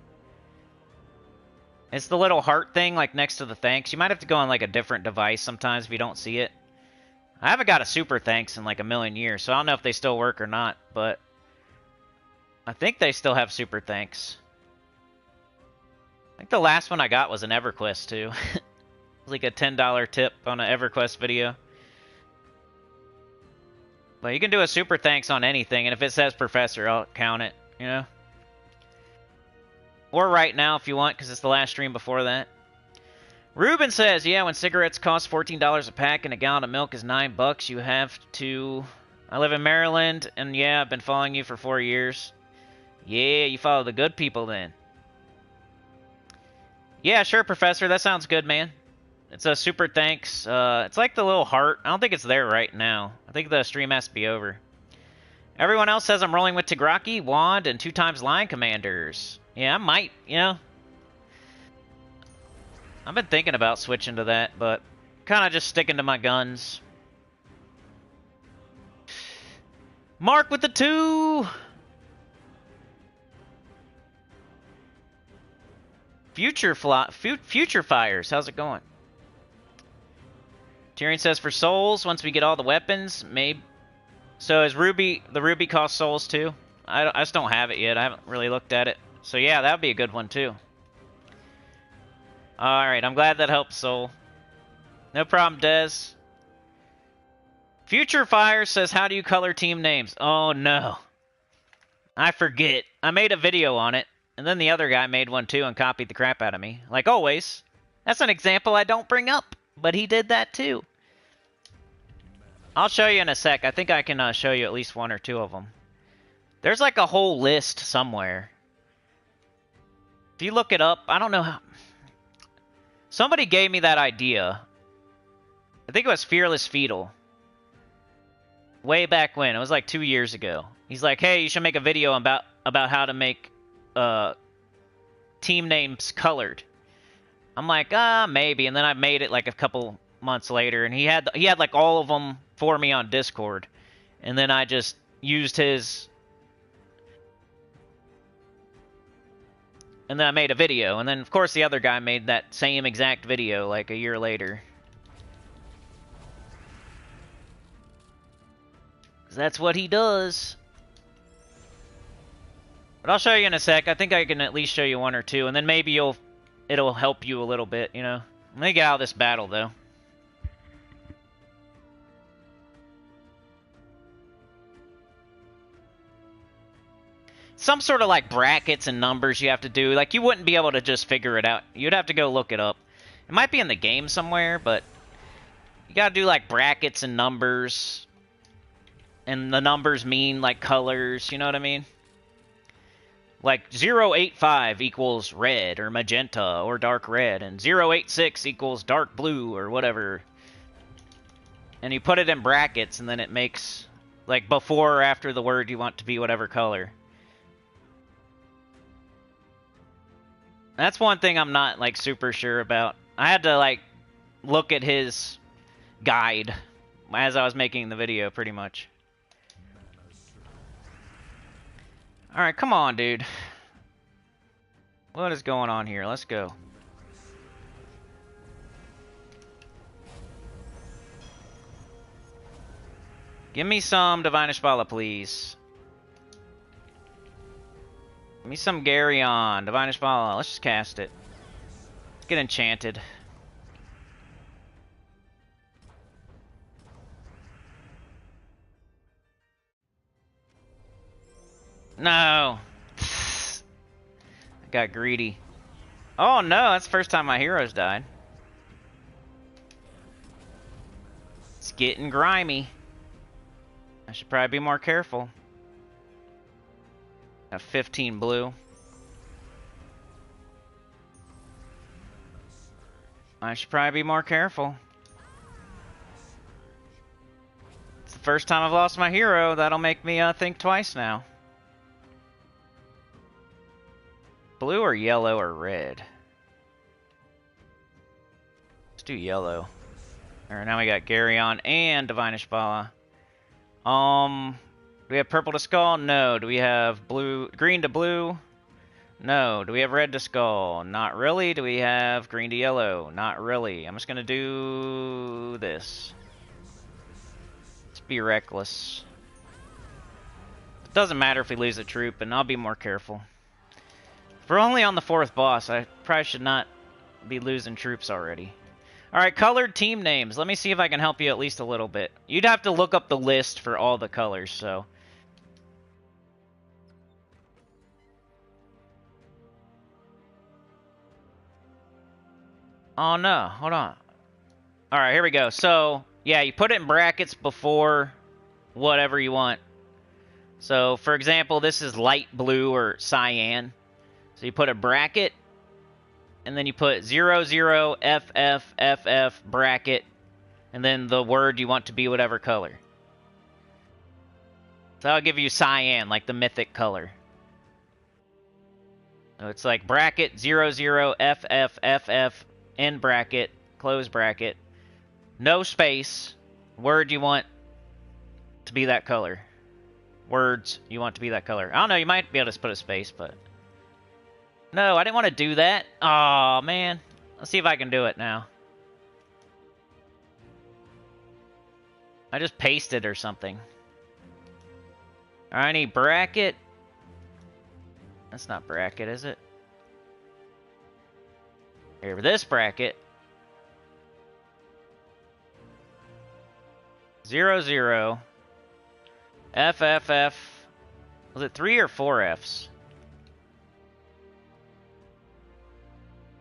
Speaker 1: It's the little heart thing, like, next to the thanks. You might have to go on, like, a different device sometimes if you don't see it. I haven't got a super thanks in, like, a million years, so I don't know if they still work or not, but I think they still have super thanks. I think the last one I got was an EverQuest, too. It was like a $10 tip on an EverQuest video. But you can do a super thanks on anything, and if it says Professor, I'll count it, you know? Or right now if you want, because it's the last stream before that. Ruben says, yeah, when cigarettes cost $14 a pack and a gallon of milk is $9, you have to... I live in Maryland, and yeah, I've been following you for 4 years. Yeah, you follow the good people then. Yeah, sure, Professor. That sounds good, man. It's a super thanks. It's like the little heart. I don't think it's there right now. I think the stream has to be over. Everyone else says I'm rolling with Tigraki, Wand, and 2 times Lion Commanders. Yeah, I might, you know. I've been thinking about switching to that, but kind of just sticking to my guns. Mark with the 2! Future Fires, how's it going? Tyrion says for souls, once we get all the weapons, maybe. So is the ruby cost souls too? I just don't have it yet. I haven't really looked at it. So yeah, that would be a good one too. Alright, I'm glad that helped, Soul. No problem, Dez. Future Fire says, how do you color team names? Oh no. I forget. I made a video on it. And then the other guy made one too and copied the crap out of me. Like always. That's an example I don't bring up. But he did that too. I'll show you in a sec. I think I can show you at least 1 or 2 of them. There's like a whole list somewhere. If you look it up, I don't know how... Somebody gave me that idea. I think it was Fearless Fetal. way back when. It was like 2 years ago. He's like, hey, you should make a video about how to make team names colored. I'm like, maybe. And then I made it like a couple months later, and he had like all of them for me on Discord. And then I just used his. And then I made a video. And then, of course, the other guy made that same exact video like a year later. That's what he does. But I'll show you in a sec. I think I can at least show you one or two, and then maybe it'll help you a little bit, you know. Let me get out of this battle, though. Some sort of like brackets and numbers you have to do. Like, you wouldn't be able to just figure it out. You'd have to go look it up. It might be in the game somewhere, but you gotta do like brackets and numbers. And the numbers mean, like, colors, you know what I mean? Like, 085 equals red, or magenta, or dark red, and 086 equals dark blue, or whatever. And you put it in brackets, and then it makes, like, before or after the word you want to be whatever color. That's one thing I'm not, like, super sure about. I had to, like, look at his guide as I was making the video, pretty much. Alright, come on, dude. What is going on here? Let's go. Give me some Divine Ishbala, please. Give me some Garyon. Divine Ishbala. Let's just cast it. Let's get enchanted. No. I got greedy. Oh no, that's the first time my heroes died. It's getting grimy. I should probably be more careful. Got 15 blue. I should probably be more careful. It's the first time I've lost my hero. That'll make me think twice now. Blue or yellow or red? Let's do yellow. Alright, now we got Garyon and Divine Ishbala. Do we have purple to skull? No. Do we have blue, green to blue? No. Do we have red to skull? Not really. Do we have green to yellow? Not really. I'm just gonna do this. Let's be reckless. It doesn't matter if we lose a troop, and I'll be more careful. If we're only on the 4th boss, I probably should not be losing troops already. Alright, colored team names. Let me see if I can help you at least a little bit. You'd have to look up the list for all the colors, so. Oh no, hold on. Alright, here we go. So, yeah, you put it in brackets before whatever you want. So, for example, this is light blue or cyan. So you put a bracket, and then you put 00FFFF bracket, and then the word you want to be whatever color. So that'll give you cyan, like the mythic color. So it's like bracket 00FFFF end bracket, close bracket, no space, word you want to be that color. Words you want to be that color. I don't know, you might be able to put a space, but... No, I didn't want to do that. Aw, man. Let's see if I can do it now. I just pasted or something. Alright, I need bracket. That's not bracket, is it? Here, this bracket. 00. FFF. Was it 3 or 4 Fs?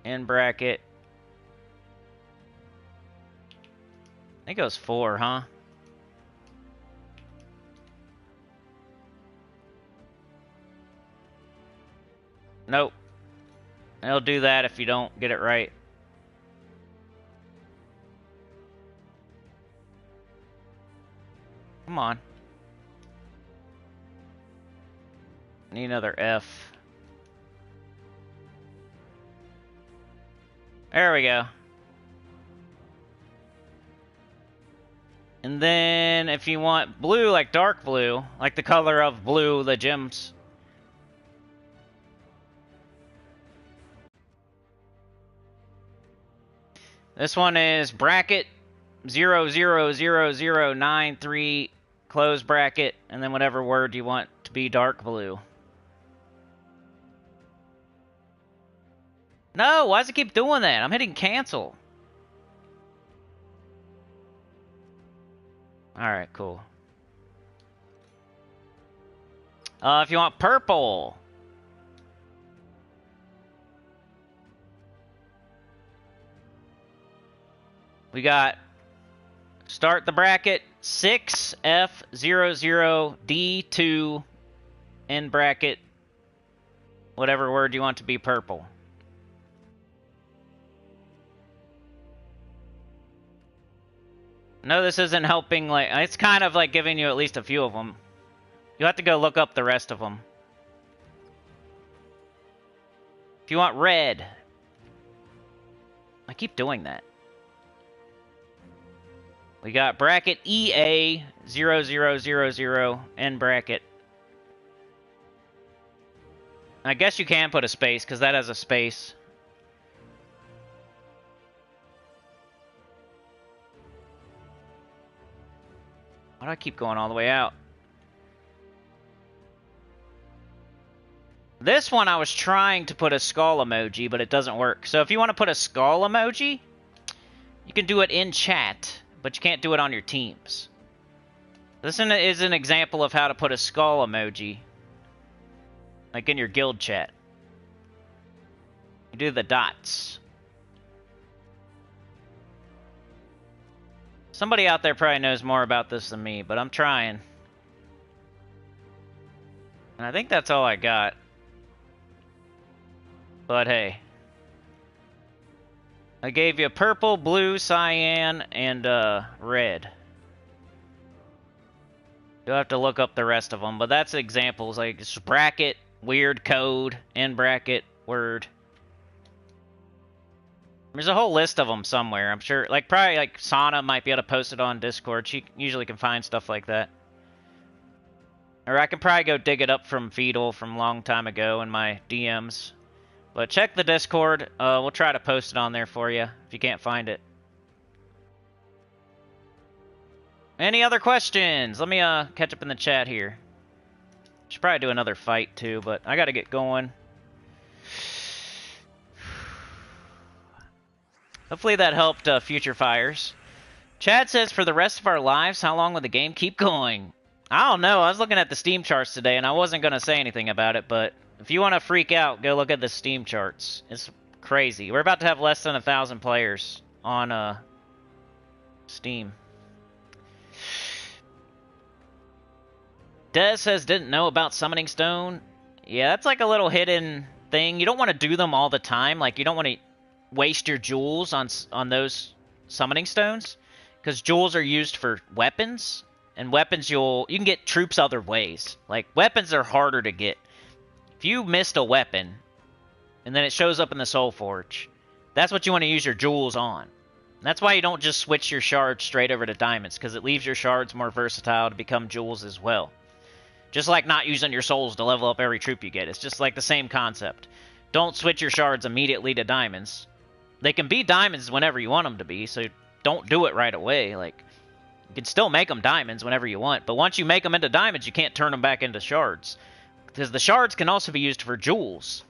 Speaker 1: In bracket. I think it was 4, huh? Nope. It'll do that if you don't get it right. Come on. Need another F. There we go. And then if you want blue, like dark blue, like the color of blue, the gems. This one is bracket 000093 close bracket, and then whatever word you want to be dark blue. No, why does it keep doing that? I'm hitting cancel. Alright, cool. If you want purple. We got start the bracket 6F00D2 end bracket whatever word you want to be purple. No, this isn't helping, like, it's kind of like giving you at least a few of them. You'll have to go look up the rest of them. If you want red. I keep doing that. We got bracket EA0000 end bracket. I guess you can put a space, because that has a space. Why do I keep going all the way out? This one I was trying to put a skull emoji, but it doesn't work. So if you want to put a skull emoji, you can do it in chat, but you can't do it on your teams. This is an example of how to put a skull emoji, like in your guild chat. You do the dots. Somebody out there probably knows more about this than me, but I'm trying. And I think that's all I got. But hey. I gave you purple, blue, cyan, and red. You'll have to look up the rest of them, but that's examples. Like just bracket, weird code, end bracket, word. There's a whole list of them somewhere, I'm sure. Like, probably, like, Sana might be able to post it on Discord. She usually can find stuff like that. Or I can probably go dig it up from Feedle from a long time ago in my DMs. But check the Discord. We'll try to post it on there for you if you can't find it. Any other questions? Let me catch up in the chat here. Should probably do another fight, too, but I gotta get going. Hopefully that helped Future Fires. Chad says, for the rest of our lives, how long will the game keep going? I don't know. I was looking at the Steam charts today, and I wasn't going to say anything about it, but if you want to freak out, go look at the Steam charts. It's crazy. We're about to have less than 1,000 players on Steam. Des says, didn't know about Summoning Stone. Yeah, that's like a little hidden thing. You don't want to do them all the time. Like, you don't want to waste your jewels on those summoning stones, because jewels are used for weapons, and weapons you can get troops other ways. Like, weapons are harder to get. If you missed a weapon and then it shows up in the Soul Forge, that's what you want to use your jewels on. And that's why you don't just switch your shards straight over to diamonds, because it leaves your shards more versatile to become jewels as well. Just like not using your souls to level up every troop you get. It's just like the same concept. Don't switch your shards immediately to diamonds. They can be diamonds whenever you want them to be, so don't do it right away. Like, you can still make them diamonds whenever you want, but once you make them into diamonds, you can't turn them back into shards. Because the shards can also be used for jewels.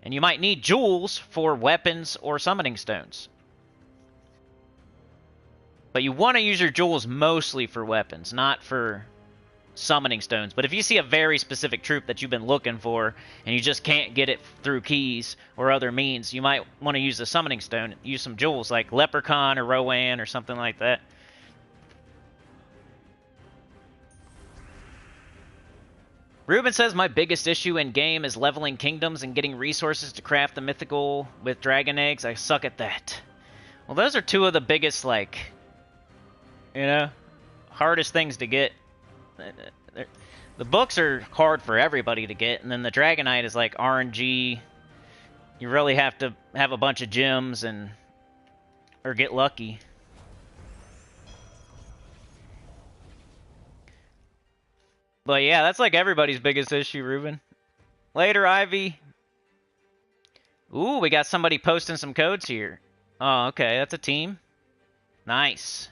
Speaker 1: And you might need jewels for weapons or summoning stones. But you want to use your jewels mostly for weapons, not for summoning stones. But if you see a very specific troop that you've been looking for and you just can't get it through keys or other means, you might want to use the summoning stone, use some jewels like Leprechaun or Rowan or something like that. Ruben says, my biggest issue in game is leveling kingdoms and getting resources to craft the mythical with dragon eggs. I suck at that. Well, those are two of the biggest, like, you know, hardest things to get. The books are hard for everybody to get, and then the Dragonite is like RNG. You really have to have a bunch of gems or get lucky. But yeah, that's like everybody's biggest issue, Ruben. Later, Ivy. Ooh, we got somebody posting some codes here. Oh, okay, that's a team. Nice.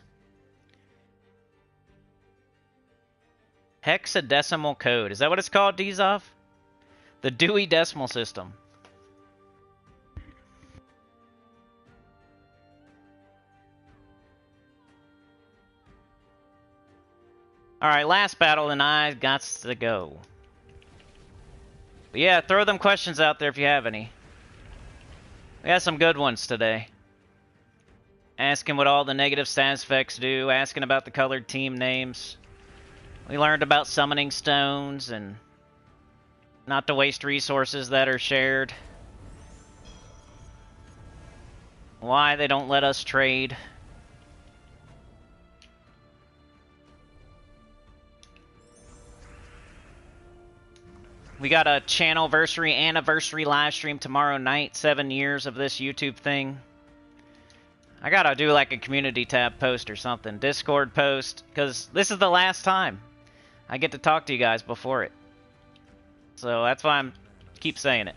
Speaker 1: Hexadecimal code. Is that what it's called, Dizov? The Dewey Decimal System. Alright, last battle, and I got to go. But yeah, throw them questions out there if you have any. We got some good ones today. Asking what all the negative status effects do, asking about the colored team names. We learned about summoning stones and not to waste resources that are shared. Why they don't let us trade. We got a channelversary anniversary live stream tomorrow night, 7 years of this YouTube thing. I gotta do like a community tab post or something, Discord post, because this is the last time I get to talk to you guys before it. So that's why I'm keep saying it.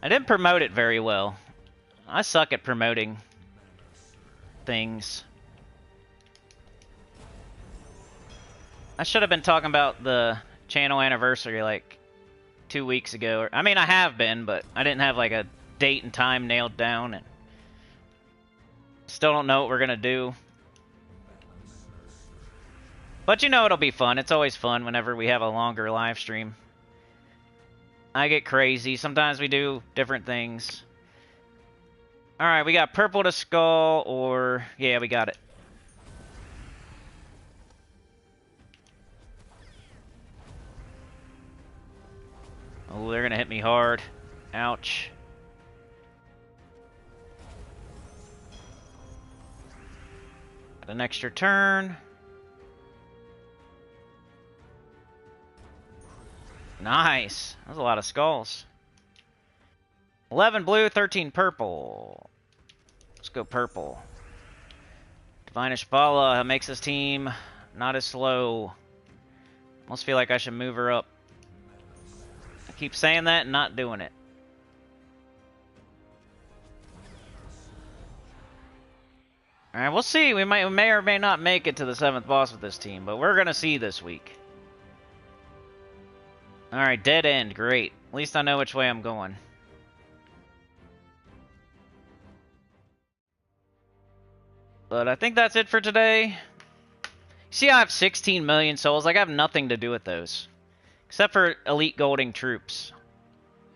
Speaker 1: I didn't promote it very well. I suck at promoting things. I should have been talking about the channel anniversary like 2 weeks ago. I mean, I have been, but I didn't have like a date and time nailed down, and still don't know what we're gonna do. But you know it'll be fun. It's always fun whenever we have a longer live stream. I get crazy. Sometimes we do different things. Alright, we got purple to skull, or... yeah, we got it. Oh, they're gonna hit me hard. Ouch. Got an extra turn. Nice. That was a lot of skulls. 11 blue, 13 purple. Let's go purple. Divine Ishbala makes this team not as slow. Almost feel like I should move her up. I keep saying that and not doing it. Alright, we'll see. We may or may not make it to the 7th boss with this team, but we're gonna see this week. Alright, dead end. Great. At least I know which way I'm going. But I think that's it for today. See, I have 16 million souls. Like, I have nothing to do with those. Except for elite golding troops.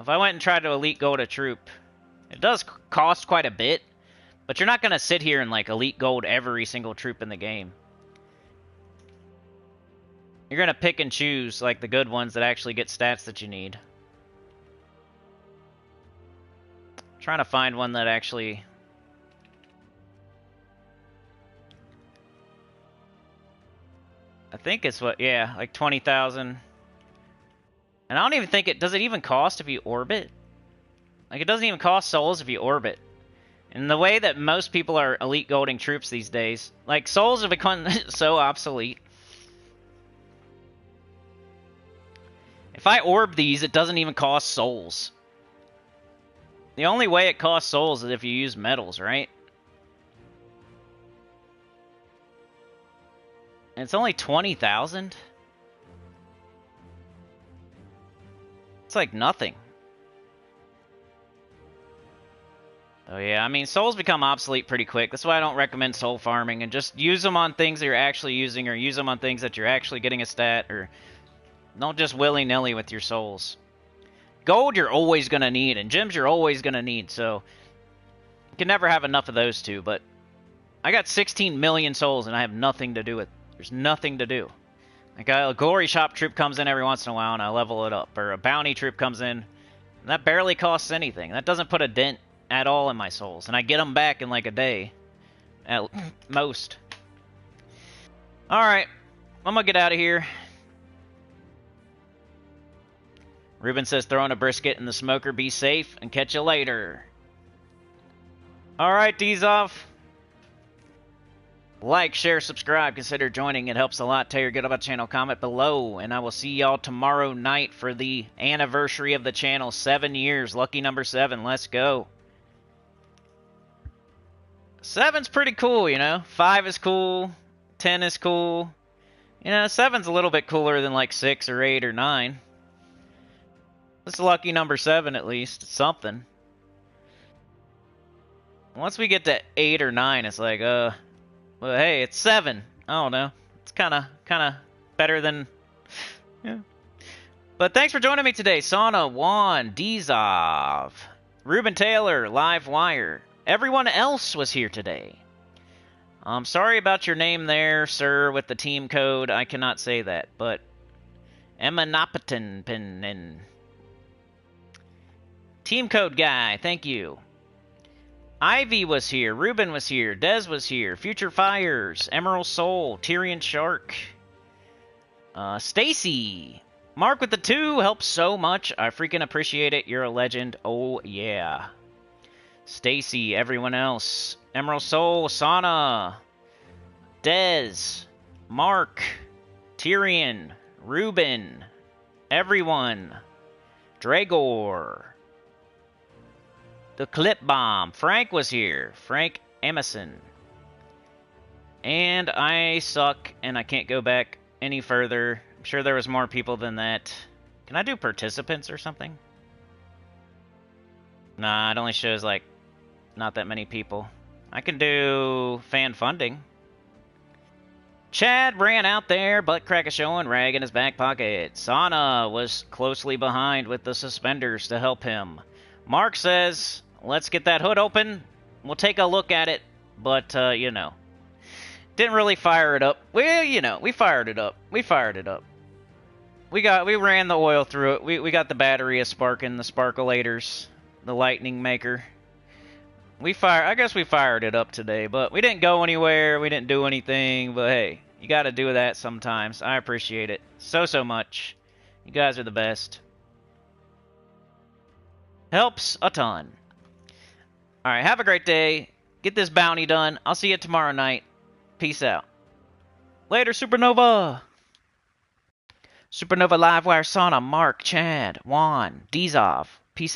Speaker 1: If I went and tried to elite gold a troop, it does cost quite a bit. But you're not going to sit here and, like, elite gold every single troop in the game. You're going to pick and choose, like, the good ones that actually get stats that you need. I'm trying to find one that actually... I think it's what, yeah, like 20,000. And I don't even think does it even cost if you orbit? Like, it doesn't even cost souls if you orbit. And the way that most people are elite golding troops these days, like, souls have become so obsolete. If I orb these, it doesn't even cost souls. The only way it costs souls is if you use metals, right? And it's only 20,000? It's like nothing. Oh yeah, I mean, souls become obsolete pretty quick. That's why I don't recommend soul farming. And just use them on things that you're actually using, or use them on things that you're actually getting a stat, or don't just willy-nilly with your souls. Gold you're always going to need, and gems you're always going to need, so you can never have enough of those two. But I got 16 million souls, and I have nothing to do with it. There's nothing to do. Like, a glory shop troop comes in every once in a while, and I level it up. Or a bounty troop comes in, and that barely costs anything. That doesn't put a dent at all in my souls. And I get them back in like a day. At most. Alright. I'm gonna get out of here. Ruben says throwing a brisket in the smoker. Be safe and catch you later. Alright, Dizov. Like, share, subscribe. Consider joining. It helps a lot. Tell your good about the channel. Comment below. And I will see y'all tomorrow night for the anniversary of the channel. 7 years. Lucky number 7. Let's go. 7's pretty cool, you know. 5 is cool. 10 is cool. You know, 7's a little bit cooler than like 6 or 8 or 9. It's lucky number 7 at least. It's something. Once we get to 8 or 9, it's like, well, hey, it's 7. I don't know. It's kind of better than, yeah. But thanks for joining me today. Sauna, Juan, Dizov, Ruben Taylor, Live Wire. Everyone else was here today. I'm sorry about your name there, sir, with the team code. I cannot say that, but Emanapatin. Team code guy, thank you. Ivy was here, Ruben was here, Dez was here, Future Fires, Emerald Soul, Tyrion Shark, Stacy, Mark with the 2 helps so much. I freaking appreciate it. You're a legend. Oh yeah. Stacy, everyone else, Emerald Soul, Sana, Dez, Mark, Tyrion, Ruben, everyone, Dragor. The Clip Bomb. Frank was here. Frank Emerson. And I suck, and I can't go back any further. I'm sure there was more people than that. Can I do participants or something? Nah, it only shows, like, not that many people. I can do fan funding. Chad ran out there, butt crack a showing, rag in his back pocket. Sana was closely behind with the suspenders to help him. Mark says, let's get that hood open. We'll take a look at it, but, you know. Didn't really fire it up. Well, you know, we fired it up. We fired it up. We ran the oil through it. We got the battery sparking, the sparkulators, the lightning maker. I guess we fired it up today, but we didn't go anywhere. We didn't do anything, but hey, you gotta do that sometimes. I appreciate it so much. You guys are the best. Helps a ton. Alright, have a great day. Get this bounty done. I'll see you tomorrow night. Peace out. Later, Supernova! Supernova Livewire, Sauna, Mark, Chad, Juan, Dizov. Peace out.